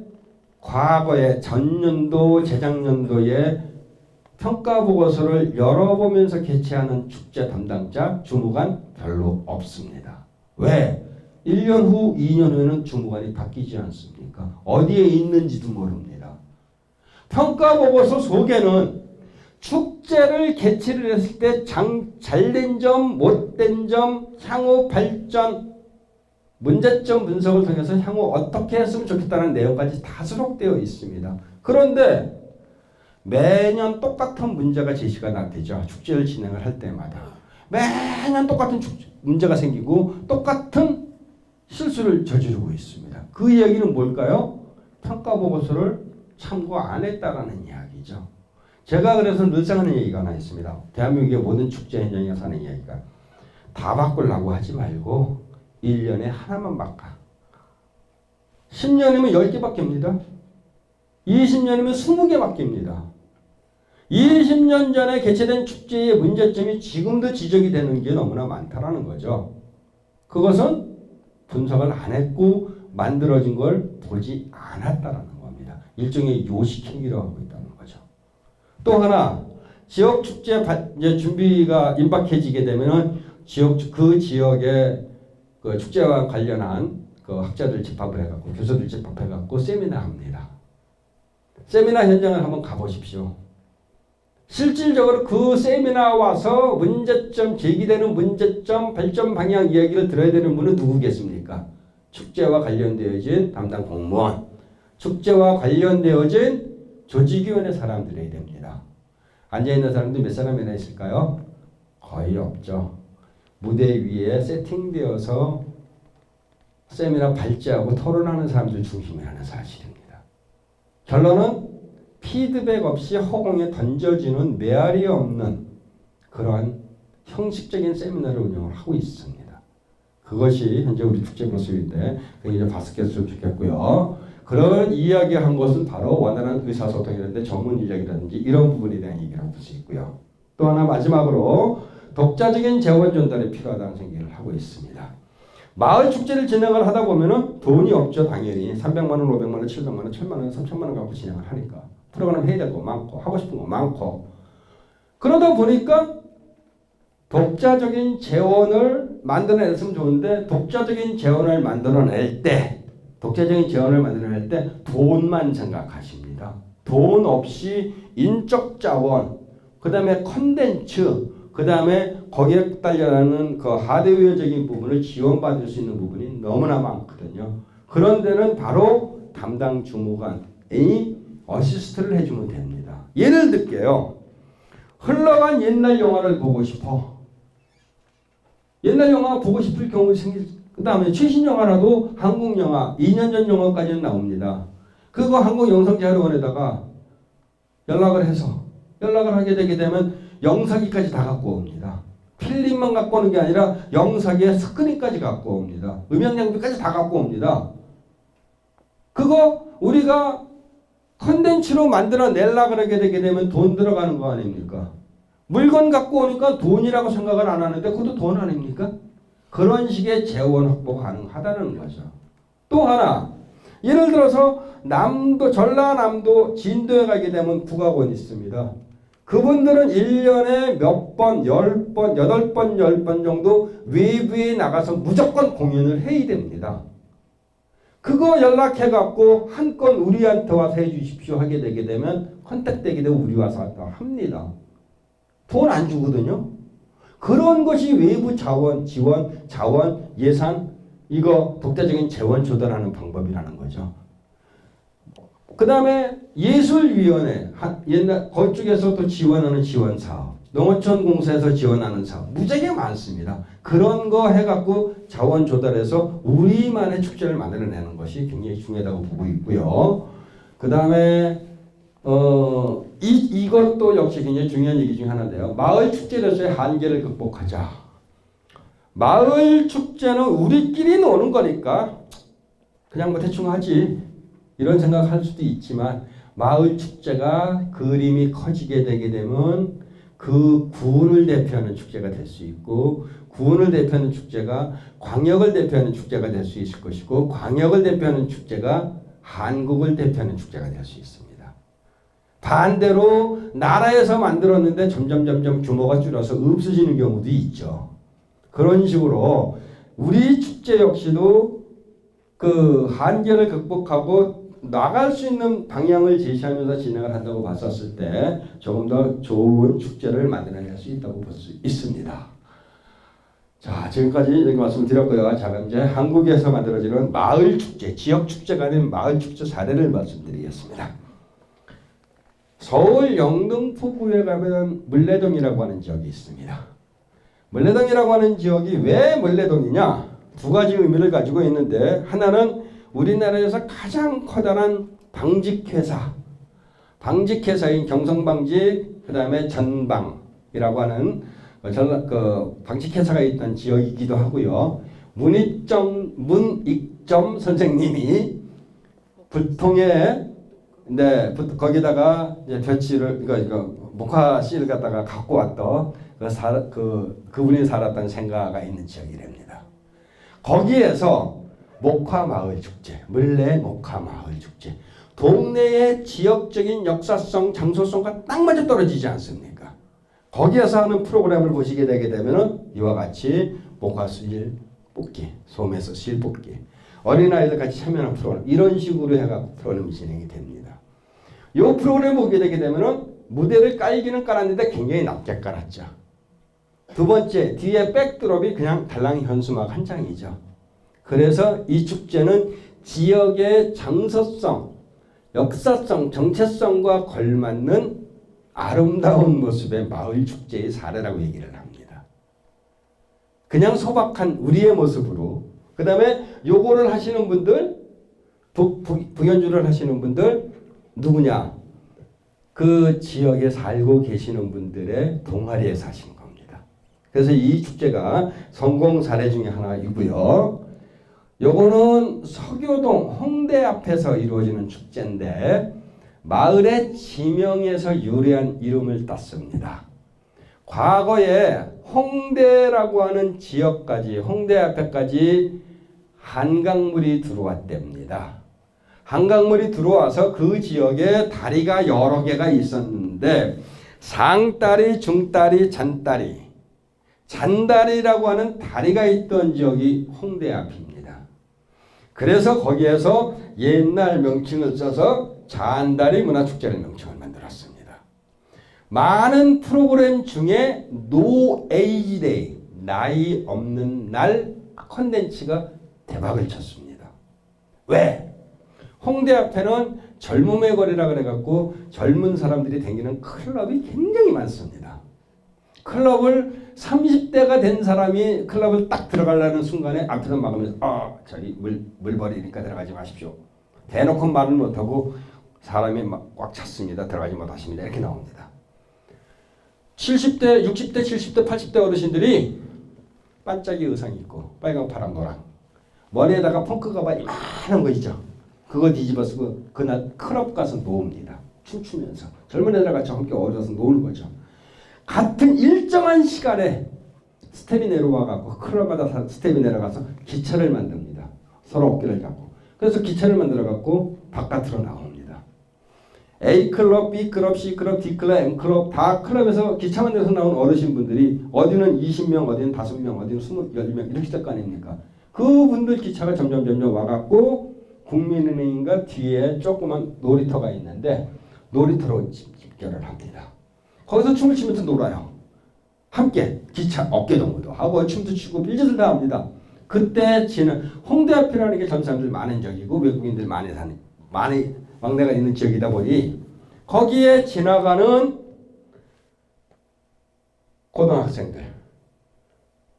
과거에 전년도, 재작년도에 평가보고서를 열어보면서 개최하는 축제 담당자, 주무관 별로 없습니다. 왜? 1년 후, 2년 후에는 주무관이 바뀌지 않습니까? 어디에 있는지도 모릅니다. 평가보고서 속에는 축제를 개최를 했을 때 잘된 점, 못된 점, 향후 발전, 문제점 분석을 통해서 향후 어떻게 했으면 좋겠다는 내용까지 다 수록되어 있습니다. 그런데 매년 똑같은 문제가 제시가 되죠. 축제를 진행을 할 때마다. 매년 똑같은 문제가 생기고 똑같은 실수를 저지르고 있습니다. 그 이야기는 뭘까요? 평가보고서를 참고 안 했다라는 이야기죠. 제가 그래서 늘상 하는 얘기가 하나 있습니다. 대한민국의 모든 축제 현장에서 하는 이야기가 다 바꾸려고 하지 말고 1년에 하나만 바꿔. 10년이면 10개 바뀝니다. 20년이면 20개 바뀝니다. 20년 전에 개최된 축제의 문제점이 지금도 지적이 되는 게 너무나 많다라는 거죠. 그것은 분석을 안 했고 만들어진 걸 보지 않았다라는 겁니다. 일종의 요식행위로 하고 있다는 거죠. 또 하나, 지역 축제 이제 준비가 임박해지게 되면은 그 지역의 그 축제와 관련한 그 학자들 집합을 해갖고 교수들 집합해갖고 세미나 합니다. 세미나 현장을 한번 가보십시오. 실질적으로 그 세미나 와서 문제점, 제기되는 문제점, 발전 방향 이야기를 들어야 되는 분은 누구겠습니까? 축제와 관련되어진 담당 공무원, 축제와 관련되어진 조직위원회 사람들이 됩니다. 앉아있는 사람들 몇 사람이나 있을까요? 거의 없죠. 무대 위에 세팅되어서 세미나 발제하고 토론하는 사람들 중심이라는 사실입니다. 결론은 피드백 없이 허공에 던져지는 메아리 없는 그러한 형식적인 세미나를 운영을 하고 있습니다. 그것이 현재 우리 축제 모습인데 굉장히 바스켓으면 좋겠고요. 그런 이야기한 것은 바로 원활한 의사소통이라든지 전문 인력이라든지 이런 부분에 대한 얘기를 할 수 있고요. 또 하나 마지막으로 독자적인 재원 전달이 필요하다는 생각을 하고 있습니다. 마을 축제를 진행을 하다 보면은 돈이 없죠. 당연히 300만 원, 500만 원, 700만 원, 1000만 원, 3000만 원 갖고 진행을 하니까 프로그램 해야 될 거 많고 하고 싶은 거 많고 그러다 보니까 독자적인 재원을 만들어냈으면 좋은데 독자적인 재원을 만들어낼 때 돈만 생각하십니다. 돈 없이 인적 자원, 그 다음에 컨텐츠, 그 다음에 거기에 딸려나는 그 하드웨어적인 부분을 지원받을 수 있는 부분이 너무나 많거든요. 그런 데는 바로 담당 주무관이 어시스트를 해주면 됩니다. 예를 들게요. 흘러간 옛날 영화를 보고 싶어. 옛날 영화 보고 싶을 경우 그 다음에 최신 영화라도 한국 영화, 2년 전 영화까지는 나옵니다. 그거 한국 영상자료원에다가 연락을 하게 되게 되면 영상기까지 다 갖고 옵니다. 필름만 갖고 오는 게 아니라 영상기에 스크린까지 갖고 옵니다. 음향 장비까지 다 갖고 옵니다. 그거 우리가 컨텐츠로 만들어내려고 하게 되게 되면 돈 들어가는 거 아닙니까? 물건 갖고 오니까 돈이라고 생각을 안 하는데 그것도 돈 아닙니까? 그런 식의 재원 확보 가능하다는 거죠. 또 하나, 예를 들어서 전라남도 진도에 가게 되면 국악원이 있습니다. 그분들은 1년에 몇 번, 10번, 8번, 10번 정도 외부에 나가서 무조건 공연을 해야 됩니다. 그거 연락해갖고 한 건 우리한테 와서 해주십시오 하게 되게 되면 컨택되게 되면 우리 와서 합니다. 돈 안 주거든요. 그런 것이 외부 자원, 지원, 자원, 예산 이거 독자적인 재원 조달하는 방법이라는 거죠. 그 다음에 예술위원회 옛날 그쪽에서 또 지원하는 지원사업, 농어촌 공사에서 지원하는 사업 무지하게 많습니다. 그런 거 해갖고 자원 조달해서 우리만의 축제를 만들어내는 것이 굉장히 중요하다고 보고 있고요. 그 다음에 이것도 역시 굉장히 중요한 얘기 중에 하나인데요. 마을 축제로서의 한계를 극복하자. 마을 축제는 우리끼리 노는 거니까 그냥 뭐 대충 하지 이런 생각할 수도 있지만 마을 축제가 그림이 커지게 되게 되면 그 구를 대표하는 축제가 될 수 있고 구를 대표하는 축제가 광역을 대표하는 축제가 될 수 있을 것이고 광역을 대표하는 축제가 한국을 대표하는 축제가 될 수 있습니다. 반대로 나라에서 만들었는데 점점 규모가 줄어서 없어지는 경우도 있죠. 그런 식으로 우리 축제 역시도 그 한계를 극복하고 나갈 수 있는 방향을 제시하면서 진행을 한다고 봤었을 때 조금 더 좋은 축제를 만들어낼 수 있다고 볼 수 있습니다. 자, 지금까지 이렇게 말씀을 드렸고요. 자, 그럼 이제 한국에서 만들어지는 마을 축제, 지역 축제가 아닌 마을 축제 사례를 말씀드리겠습니다. 서울 영등포구에 가면 물레동이라고 하는 지역이 있습니다. 물레동이라고 하는 지역이 왜 물레동이냐? 두 가지 의미를 가지고 있는데 하나는 우리나라에서 가장 커다란 방직회사인 경성방직, 그 다음에 전방이라고 하는 방직회사가 있던 지역이기도 하고요. 문익점 선생님이 부통에 거기다가 이제 벼치를 목화 씨를 갖다가 갖고 왔던 그분이 살았던 생가가 있는 지역이랍니다. 거기에서 목화마을 축제, 물레 목화마을 축제, 동네의 지역적인 역사성, 장소성과 딱 맞아 떨어지지 않습니까? 거기에서 하는 프로그램을 보시게 되게 되면은 이와 같이 목화실 뽑기, 소매서 실 뽑기, 어린아이들 같이 참여하는 프로그램, 이런 식으로 해갖고 프로그램이 진행이 됩니다. 이 프로그램 보게 되게 되면은 무대를 깔기는 깔았는데 굉장히 낮게 깔았죠. 두 번째, 뒤에 백드롭이 그냥 달랑 현수막 한 장이죠. 그래서 이 축제는 지역의 장소성, 역사성, 정체성과 걸맞는 아름다운 모습의 마을 축제의 사례라고 얘기를 합니다. 그냥 소박한 우리의 모습으로, 그 다음에 요거를 하시는 분들, 북연주를 하시는 분들 누구냐? 그 지역에 살고 계시는 분들의 동아리에 사시는 겁니다. 그래서 이 축제가 성공 사례 중에 하나이고요. 요거는 서교동 홍대 앞에서 이루어지는 축제인데 마을의 지명에서 유래한 이름을 땄습니다. 과거에 홍대라고 하는 지역까지, 홍대 앞에까지 한강물이 들어왔답니다. 한강물이 들어와서 그 지역에 다리가 여러 개가 있었는데 상다리, 중다리, 잔다리라고 하는 다리가 있던 지역이 홍대 앞입니다. 그래서 거기에서 옛날 명칭을 써서 잔다리 문화축제라는 명칭을 만들었습니다. 많은 프로그램 중에 No Age Day, 나이 없는 날 컨텐츠가 대박을 쳤습니다. 왜? 홍대 앞에는 젊음의 거리라 그래갖고 젊은 사람들이 다니는 클럽이 굉장히 많습니다. 클럽을 30대가 된 사람이 클럽을 딱 들어가려는 순간에 앞에서 막으면서 저기 물 버리니까 들어가지 마십시오. 대놓고 말을 못하고 사람이 막 꽉 찼습니다. 들어가지 못하십니다. 이렇게 나옵니다. 70대, 60대, 70대, 80대 어르신들이 반짝이 의상 입고 빨강, 파랑, 노랑 머리에다가 펑크 가발 이만한 거 있죠. 그거 뒤집어 쓰고 그날 클럽 가서 노습니다. 춤추면서 젊은 애들 같이 함께 어울려서 노는 거죠. 같은 일정한 시간에 스텝이 내려와갖고 클럽마다 스텝이 내려가서 기차를 만듭니다. 서로 어깨를 잡고. 그래서 기차를 만들어갖고 바깥으로 나옵니다. A클럽, B클럽, C클럽, D클럽, M클럽 다 클럽에서 기차 만들어서 나온 어르신분들이 어디는 20명, 어디는 5명, 어디는 20, 10명 이렇게 될 거 아닙니까? 그분들 기차가 점점 와갖고 국민은행인가 뒤에 조그만 놀이터가 있는데 놀이터로 집결을 합니다. 거기서 춤을 추면서 놀아요. 함께 기차 어깨동무도 하고 춤도 추고 빌지들 다 합니다. 그때 홍대 앞이라는 게 젊은 사람들 많은 지역이고 외국인들 많이 막내가 있는 지역이다 보니 거기에 지나가는 고등학생들,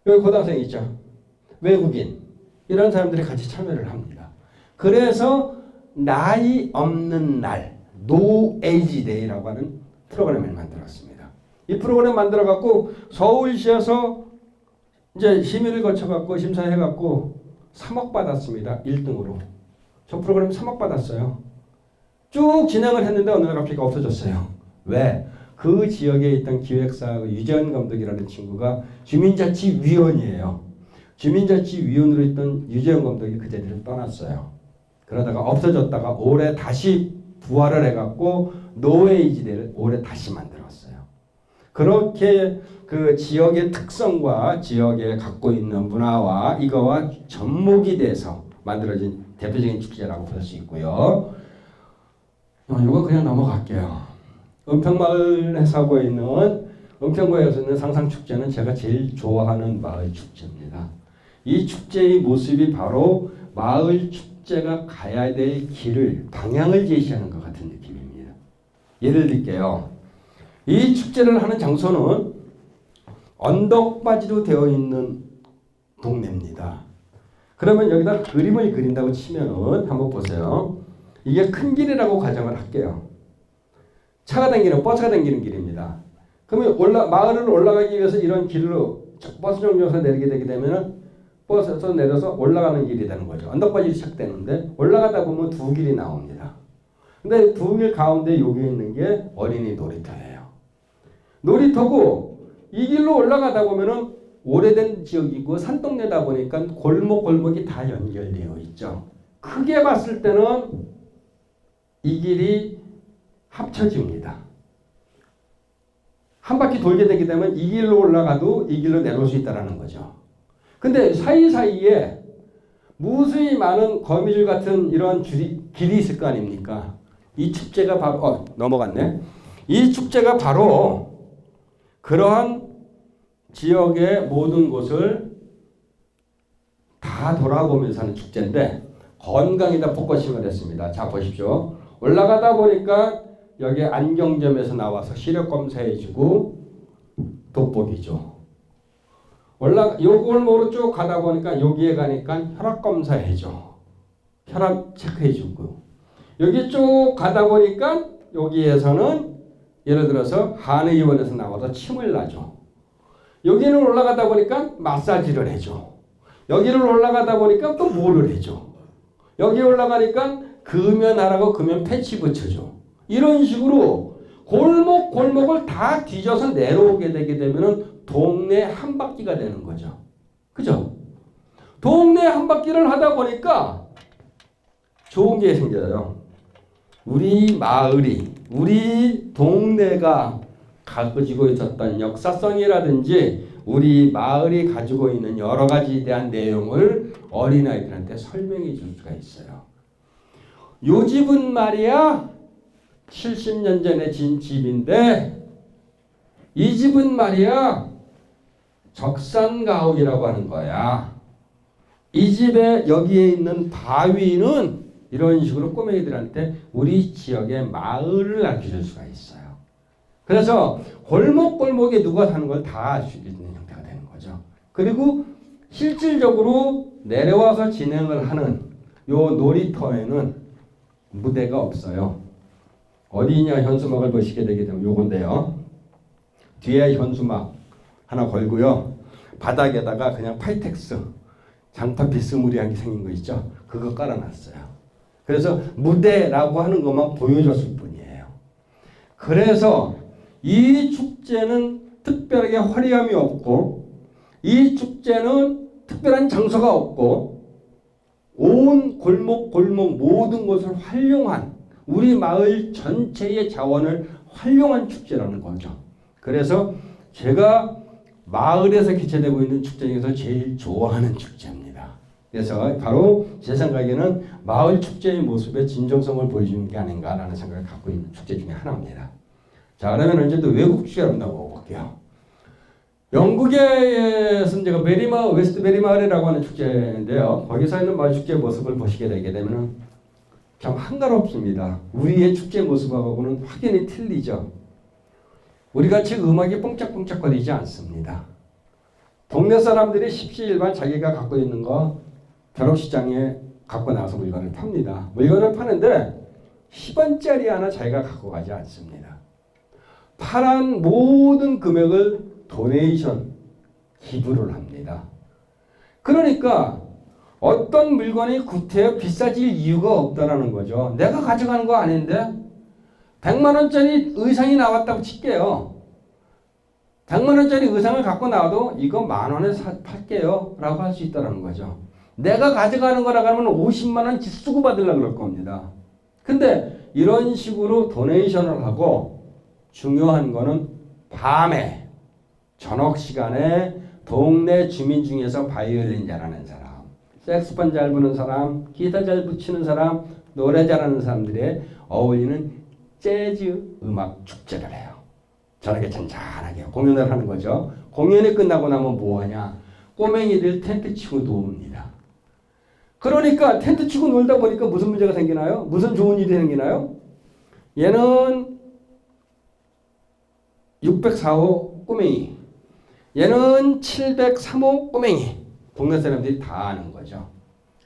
여기 고등학생 있죠. 외국인 이런 사람들이 같이 참여를 합니다. 그래서 나이 없는 날, No Age Day라고 하는 프로그램을 만들었습니다. 이 프로그램 만들어 갖고 서울시에서 이제 심의를 거쳐 갖고 심사해 갖고 3억 받았습니다. 1등으로. 저 프로그램 3억 받았어요. 쭉 진행을 했는데 어느 날 갑자기 없어졌어요. 왜? 그 지역에 있던 기획사 유재현 감독이라는 친구가 주민자치위원이에요. 주민자치위원으로 있던 유재현 감독이 그 자리를 떠났어요. 그러다가 없어졌다가 올해 다시 부활을 해갖고 노웨이지대를 올해 다시 만들었어요. 그렇게 그 지역의 특성과 지역에 갖고 있는 문화와 이거와 접목이 돼서 만들어진 대표적인 축제라고 볼 수 있고요. 이거 그냥 넘어갈게요. 은평마을에 사고 있는 은평구에서 있는 상상축제는 제가 제일 좋아하는 마을 축제입니다. 이 축제의 모습이 바로 마을 축제가 가야 될 길을 방향을 제시하는 것 같은 느낌입니다. 예를 들게요. 이 축제를 하는 장소는 언덕바지로 되어 있는 동네입니다. 그러면 여기다 그림을 그린다고 치면은 한번 보세요. 이게 큰 길이라고 가정을 할게요. 차가 다니는 버스가 다니는 길입니다. 그러면 마을을 올라가기 위해서 이런 길로 버스 정류장에서 내리게 되게 되면은 버스에서 내려서 올라가는 길이 되는 거죠. 언덕바지로 시작되는데 올라가다 보면 두 길이 나옵니다. 근데 두 길 가운데 여기 있는 게 어린이 놀이터예요. 놀이터고 이 길로 올라가다 보면은 오래된 지역이고 산동네다 보니까 골목이 다 연결되어 있죠. 크게 봤을 때는 이 길이 합쳐집니다. 한 바퀴 돌게 되게 되면 이 길로 올라가도 이 길로 내려올 수 있다는 거죠. 근데 사이사이에 무수히 많은 거미줄 같은 이런 길이 있을 거 아닙니까? 이 축제가 바로 넘어갔네. 이 축제가 바로 그러한 지역의 모든 곳을 다 돌아보면서 하는 축제인데 건강에다 포커싱을 했습니다. 자 보십시오. 올라가다 보니까 여기 안경점에서 나와서 시력 검사해주고 돋보기죠. 요 골목으로 쭉 가다 보니까 여기에 가니까 혈압 검사해줘. 혈압 체크해주고 여기 쭉 가다 보니까 여기에서는 예를 들어서 한의원에서 나와서 침을 놔줘. 여기는 올라가다 보니까 마사지를 해줘. 여기를 올라가다 보니까 또 뭐를 해줘. 여기 올라가니까 금연하라고 금연 패치 붙여줘. 이런 식으로 골목을 다 뒤져서 내려오게 되게 되면은 동네 한 바퀴가 되는 거죠. 그죠? 동네 한 바퀴를 하다 보니까 좋은 게 생겨요. 우리 마을이, 우리 동네가 가지고 있었던 역사성이라든지 우리 마을이 가지고 있는 여러 가지에 대한 내용을 어린아이들한테 설명해 줄 수가 있어요. 요 집은 말이야 70년 전에 진 집인데 이 집은 말이야 적산가옥이라고 하는 거야. 이 집에 여기에 있는 바위는 이런 식으로 꼬맹이들한테 우리 지역의 마을을 알려줄 수가 있어요. 그래서 골목골목에 누가 사는 걸 다 알 수 있는 형태가 되는 거죠. 그리고 실질적으로 내려와서 진행을 하는 요 놀이터에는 무대가 없어요. 어디냐 현수막을 보시게 되게 되면 요건데요. 뒤에 현수막 하나 걸고요. 바닥에다가 그냥 파이텍스 장판 비스무리한 게 생긴 거 있죠. 그거 깔아놨어요. 그래서 무대라고 하는 것만 보여줬을 뿐이에요. 그래서 이 축제는 특별하게 화려함이 없고 이 축제는 특별한 장소가 없고 온 골목 모든 곳을 활용한 우리 마을 전체의 자원을 활용한 축제라는 거죠. 그래서 제가 마을에서 개최되고 있는 축제 중에서 제일 좋아하는 축제입니다. 그래서 바로 제 생각에는 마을 축제의 모습의 진정성을 보여주는 게 아닌가라는 생각을 갖고 있는 축제 중에 하나입니다. 자, 그러면 이제 또 외국 축제를 한번 볼게요. 영국에서 제가 웨스트 메리마을이라고 하는 축제인데요. 거기서 있는 마을 축제의 모습을 보시게 되게 되면 참 한가롭습니다. 우리의 축제 모습하고는 확연히 틀리죠. 우리같이 음악이 뽕짝뽕짝거리지 않습니다. 동네 사람들이 십시일반 자기가 갖고 있는 거 벼룩시장에 갖고 나와서 물건을 팝니다. 물건을 파는데 10원짜리 하나 자기가 갖고 가지 않습니다. 팔한 모든 금액을 도네이션, 기부를 합니다. 그러니까 어떤 물건이 구태여 비싸질 이유가 없다라는 거죠. 내가 가져가는 거 아닌데 100만 원짜리 의상이 나왔다고 칠게요. 100만 원짜리 의상을 갖고 나와도 이거 10,000원에 팔게요 라고 할 수 있다는 거죠. 내가 가져가는 거라고 하면 50만 원 쓰고 받으려고 그럴 겁니다. 근데 이런 식으로 도네이션을 하고 중요한 거는 밤에 저녁 시간에 동네 주민 중에서 바이올린 잘하는 사람, 색소폰 잘 부는 사람, 기타 잘 붙이는 사람, 노래 잘하는 사람들의 어울리는 재즈 음악 축제를 해요. 저녁에 잔잔하게 공연을 하는 거죠. 공연이 끝나고 나면 뭐하냐? 꼬맹이들 텐트 치고 노습니다. 그러니까 텐트 치고 놀다 보니까 무슨 문제가 생기나요? 무슨 좋은 일이 생기나요? 얘는 604호 꼬맹이, 얘는 703호 꼬맹이. 동네 사람들이 다 아는 거죠.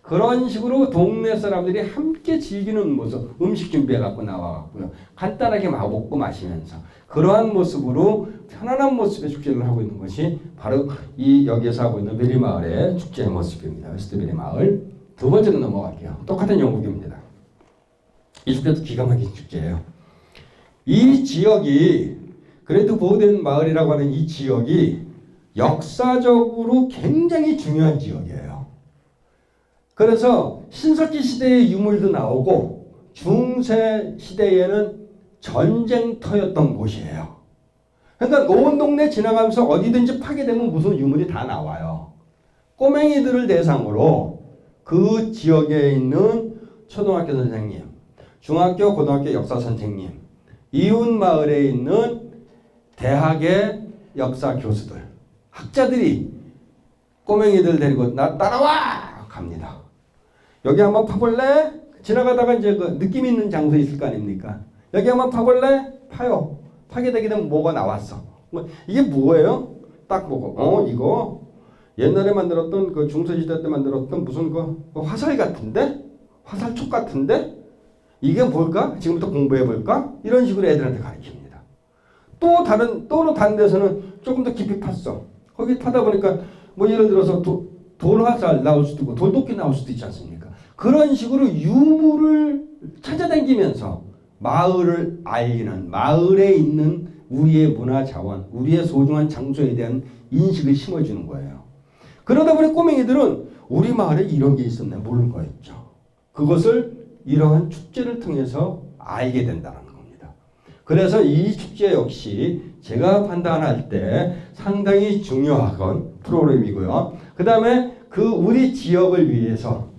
그런 식으로 동네 사람들이 함께 즐기는 모습, 음식 준비해 갖고 나와갖고요. 간단하게 먹고 마시면서 그러한 모습으로 편안한 모습의 축제를 하고 있는 것이 바로 이 여기에서 하고 있는 베리 마을의 축제의 모습입니다. 웨스트 베리 마을. 두 번째로 넘어갈게요. 똑같은 영국입니다. 이 축제도 기가 막힌 축제예요. 이 지역이 그래도 보호된 마을이라고 하는 이 지역이 역사적으로 굉장히 중요한 지역이에요. 그래서 신석기 시대의 유물도 나오고 중세 시대에는 전쟁터였던 곳이에요. 그러니까 온 동네 지나가면서 어디든지 파괴되면 무슨 유물이 다 나와요. 꼬맹이들을 대상으로 그 지역에 있는 초등학교 선생님, 중학교, 고등학교 역사 선생님, 이웃 마을에 있는 대학의 역사 교수들, 학자들이 꼬맹이들 데리고 나 따라와! 갑니다. 여기 한번 파볼래? 지나가다가 이제 그 느낌 있는 장소 있을 거 아닙니까? 여기 한번 파볼래? 파요. 파게 되게 되면 뭐가 나왔어. 이게 뭐예요? 딱 보고 이거 옛날에 만들었던 그 중세시대 때 만들었던 무슨 그 화살 같은데? 화살촉 같은데? 이게 뭘까? 지금부터 공부해 볼까? 이런 식으로 애들한테 가르칩니다. 또 다른 데서는 조금 더 깊이 팠어. 거기 파다 보니까 뭐 예를 들어서 돌화살 나올 수도 있고 돌도끼 나올 수도 있지 않습니까? 그런 식으로 유물을 찾아다니면서 마을을 알리는, 마을에 있는 우리의 문화 자원, 우리의 소중한 장소에 대한 인식을 심어주는 거예요. 그러다 보니 꼬맹이들은 우리 마을에 이런 게 있었네 모르는 거였죠. 그것을 이러한 축제를 통해서 알게 된다는 겁니다. 그래서 이 축제 역시 제가 판단할 때 상당히 중요한 프로그램이고요. 그 다음에 그 우리 지역을 위해서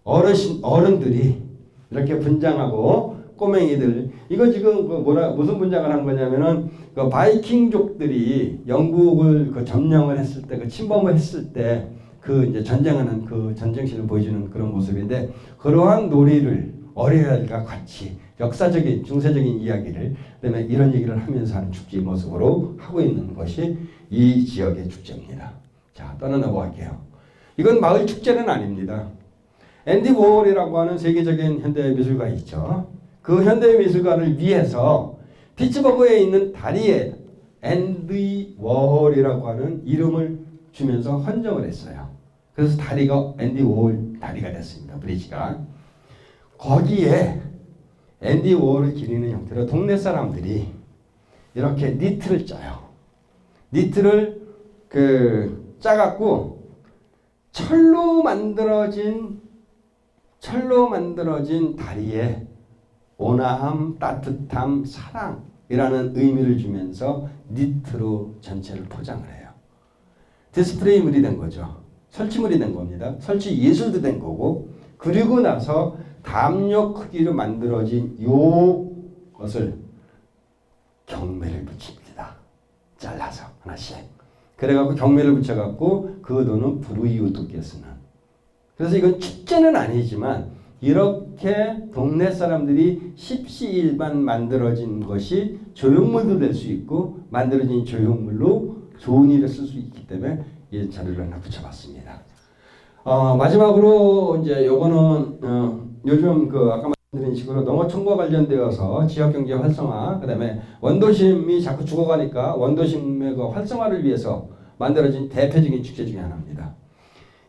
어른들이 이렇게 분장하고 꼬맹이들 이거 지금 무슨 분장을 한 거냐면은 그 바이킹족들이 영국을 그 점령을 했을 때 그 침범을 했을 때 그 이제 전쟁하는 그 전쟁신을 보여주는 그런 모습인데 그러한 놀이를 어린이들과 같이 역사적인 중세적인 이야기를 그다음에 이런 얘기를 하면서 하는 축제의 모습으로 하고 있는 것이 이 지역의 축제입니다. 자, 떠나볼게요. 이건 마을 축제는 아닙니다. 앤디 워홀이라고 하는 세계적인 현대 미술가 있죠. 그 현대 미술가를 위해서 피츠버그에 있는 다리에 앤디 워홀이라고 하는 이름을 주면서 헌정을 했어요. 그래서 다리가 앤디 워홀 다리가 됐습니다. 브리지가. 거기에 앤디 워홀을 기리는 형태로 동네 사람들이 이렇게 니트를 짜요. 니트를 짜갖고 철로 만들어진 다리에 온화함, 따뜻함, 사랑이라는 의미를 주면서 니트로 전체를 포장을 해요. 디스플레이물이 된 거죠. 설치물이 된 겁니다. 설치 예술도 된 거고 그리고 나서 담요 크기로 만들어진 요것을 경매를 붙입니다. 잘라서 하나씩. 그래갖고 경매를 붙여갖고 그 돈은 불우이웃 돕게 쓰는. 그래서 이건 축제는 아니지만 이렇게 동네 사람들이 십시일반 만들어진 것이 조형물도 될 수 있고 만들어진 조형물로 좋은 일을 쓸 수 있기 때문에 이 자료를 하나 붙여봤습니다. 마지막으로 이제 요거는 요즘 그 아까 말씀드린 식으로 농어촌과 관련되어서 지역경제 활성화, 그다음에 원도심이 자꾸 죽어가니까 원도심의 그 활성화를 위해서 만들어진 대표적인 축제 중에 하나입니다.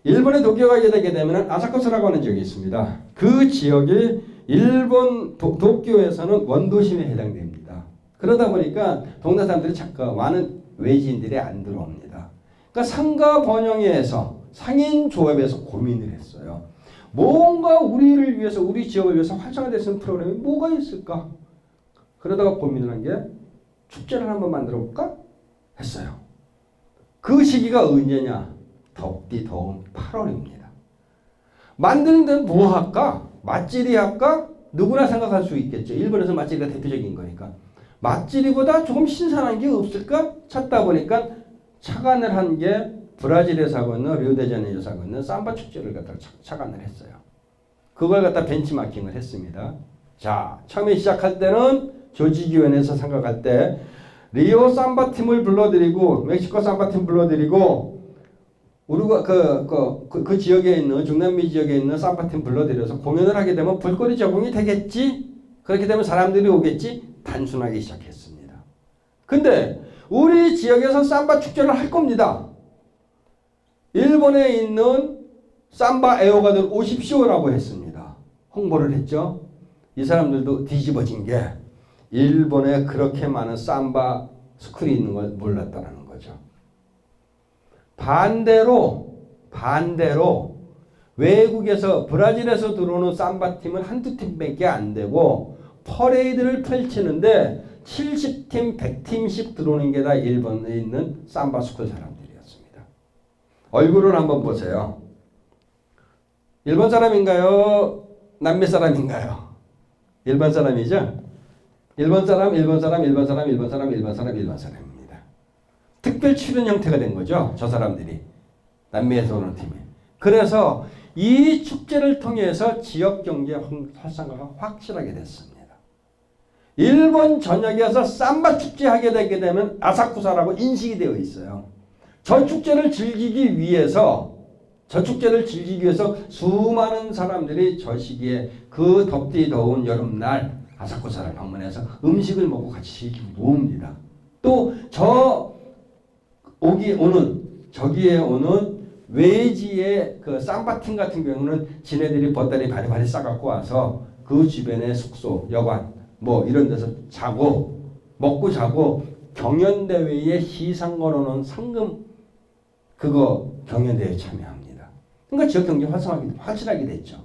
일본에 도쿄가 되게 되면 아사쿠사라고 하는 지역이 있습니다. 그 지역이 일본 도쿄에서는 원도심에 해당됩니다. 그러다 보니까 동네 사람들이 자꾸 많은 외지인들이 안 들어옵니다. 그러니까 상가 번영회에서 상인 조합에서 고민을 했어요. 뭔가 우리를 위해서, 우리 지역을 위해서 활성화될 수 있는 프로그램이 뭐가 있을까? 그러다가 고민을 한 게 축제를 한번 만들어 볼까 했어요. 그 시기가 언제냐? 덥디 더운 8월입니다. 만드는데 뭐 할까? 맛질이 할까? 누구나 생각할 수 있겠죠. 일본에서 맛질이가 대표적인 거니까. 맛질이보다 조금 신선한 게 없을까? 찾다 보니까 착안을 한 게 브라질에서 하고 있는 리오데자네이루에서 하고 있는 삼바 축제를 갖다 착안을 했어요. 그걸 갖다 벤치마킹을 했습니다. 자, 처음에 시작할 때는 조직위원회에서 생각할 때 리오 삼바 팀을 불러드리고 멕시코 삼바 팀 불러드리고 우리가 그 지역에 있는 중남미 지역에 있는 삼바 팀 불러들여서 공연을 하게 되면 볼거리 제공이 되겠지. 그렇게 되면 사람들이 오겠지. 단순하게 시작했습니다. 근데 우리 지역에서 삼바 축제를 할 겁니다. 일본에 있는 삼바 애호가들 오십시오라고 했습니다. 홍보를 했죠. 이 사람들도 뒤집어진 게 일본에 그렇게 많은 삼바 스쿨이 있는 걸 몰랐다는 거죠. 반대로 외국에서 브라질에서 들어오는 삼바 팀은 한두 팀밖에 안 되고 퍼레이드를 펼치는데 70팀, 100팀씩 들어오는 게 다 일본에 있는 삼바 스쿨 사람들이었습니다. 얼굴을 한번 보세요. 일본 사람인가요? 남미 사람인가요? 일본 사람이죠? 일본 사람입니다. 특별 출연 형태가 된 거죠. 저 사람들이. 남미에서 오는 팀이. 그래서 이 축제를 통해서 지역 경제 활성화가 확실하게 됐습니다. 일본 전역에서 삼바 축제 하게 되게 되면 아사쿠사라고 인식이 되어 있어요. 저 축제를 즐기기 위해서 수많은 사람들이 저 시기에 그 덥디 더운 여름날 아사쿠사를 방문해서 음식을 먹고 같이 모읍니다. 또 저기에 오는 외지의 그 쌈바팀 같은 경우는 지네들이 보따리 바리바리 싸갖고 와서 그 주변의 숙소, 여관 뭐 이런 데서 먹고 자고 경연대회에 시상 걸어놓은 상금 그거 경연대회에 참여합니다. 그러니까 지역경제 활성화하게 됐죠.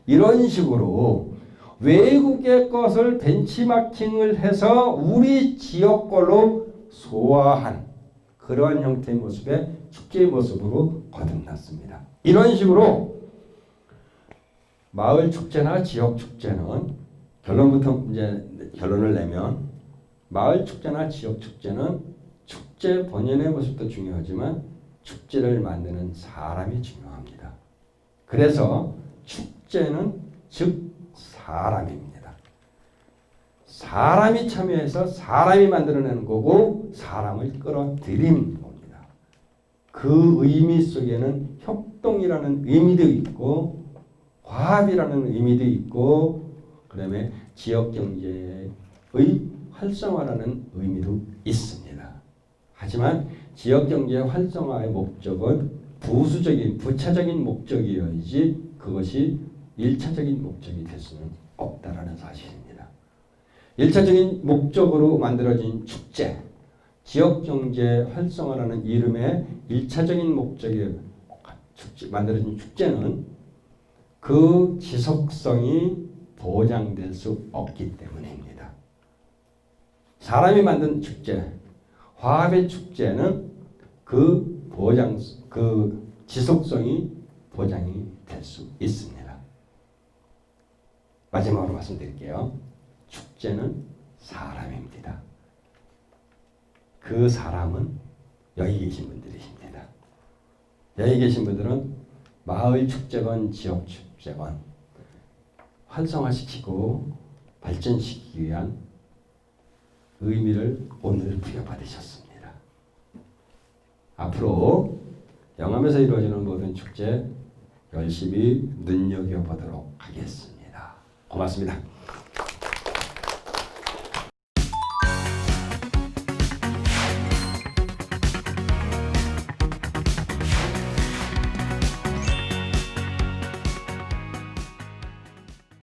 이런 식으로 외국의 것을 벤치마킹을 해서 우리 지역 걸로 소화한 그러한 형태의 모습의 축제의 모습으로 거듭났습니다. 이런 식으로 마을 축제나 지역 축제는 결론을 내면 마을 축제나 지역 축제는 축제 본연의 모습도 중요하지만 축제를 만드는 사람이 중요합니다. 그래서 축제는 즉 사람입니다. 사람이 참여해서 사람이 만들어내는 거고 사람을 끌어들이는 겁니다. 그 의미 속에는 협동이라는 의미도 있고 화합이라는 의미도 있고 그다음에 지역경제의 활성화라는 의미도 있습니다. 하지만 지역경제 활성화의 목적은 부차적인 목적이어야지 그것이 1차적인 목적이 될 수는 없다라는 사실입니다. 1차적인 목적으로 만들어진 축제, 지역경제 활성화라는 이름의 1차적인 목적이 만들어진 축제는 그 지속성이 보장될 수 없기 때문입니다. 사람이 만든 축제, 화합의 축제는 그 지속성이 보장이 될 수 있습니다. 마지막으로 말씀드릴게요. 축제는 사람입니다. 그 사람은 여기 계신 분들이십니다. 여기 계신 분들은 마을 축제건 지역 축제건 활성화시키고 발전시키기 위한 의미를 오늘 부여받으셨습니다. 앞으로 영암에서 이루어지는 모든 축제 열심히 눈여겨보도록 하겠습니다. 고맙습니다.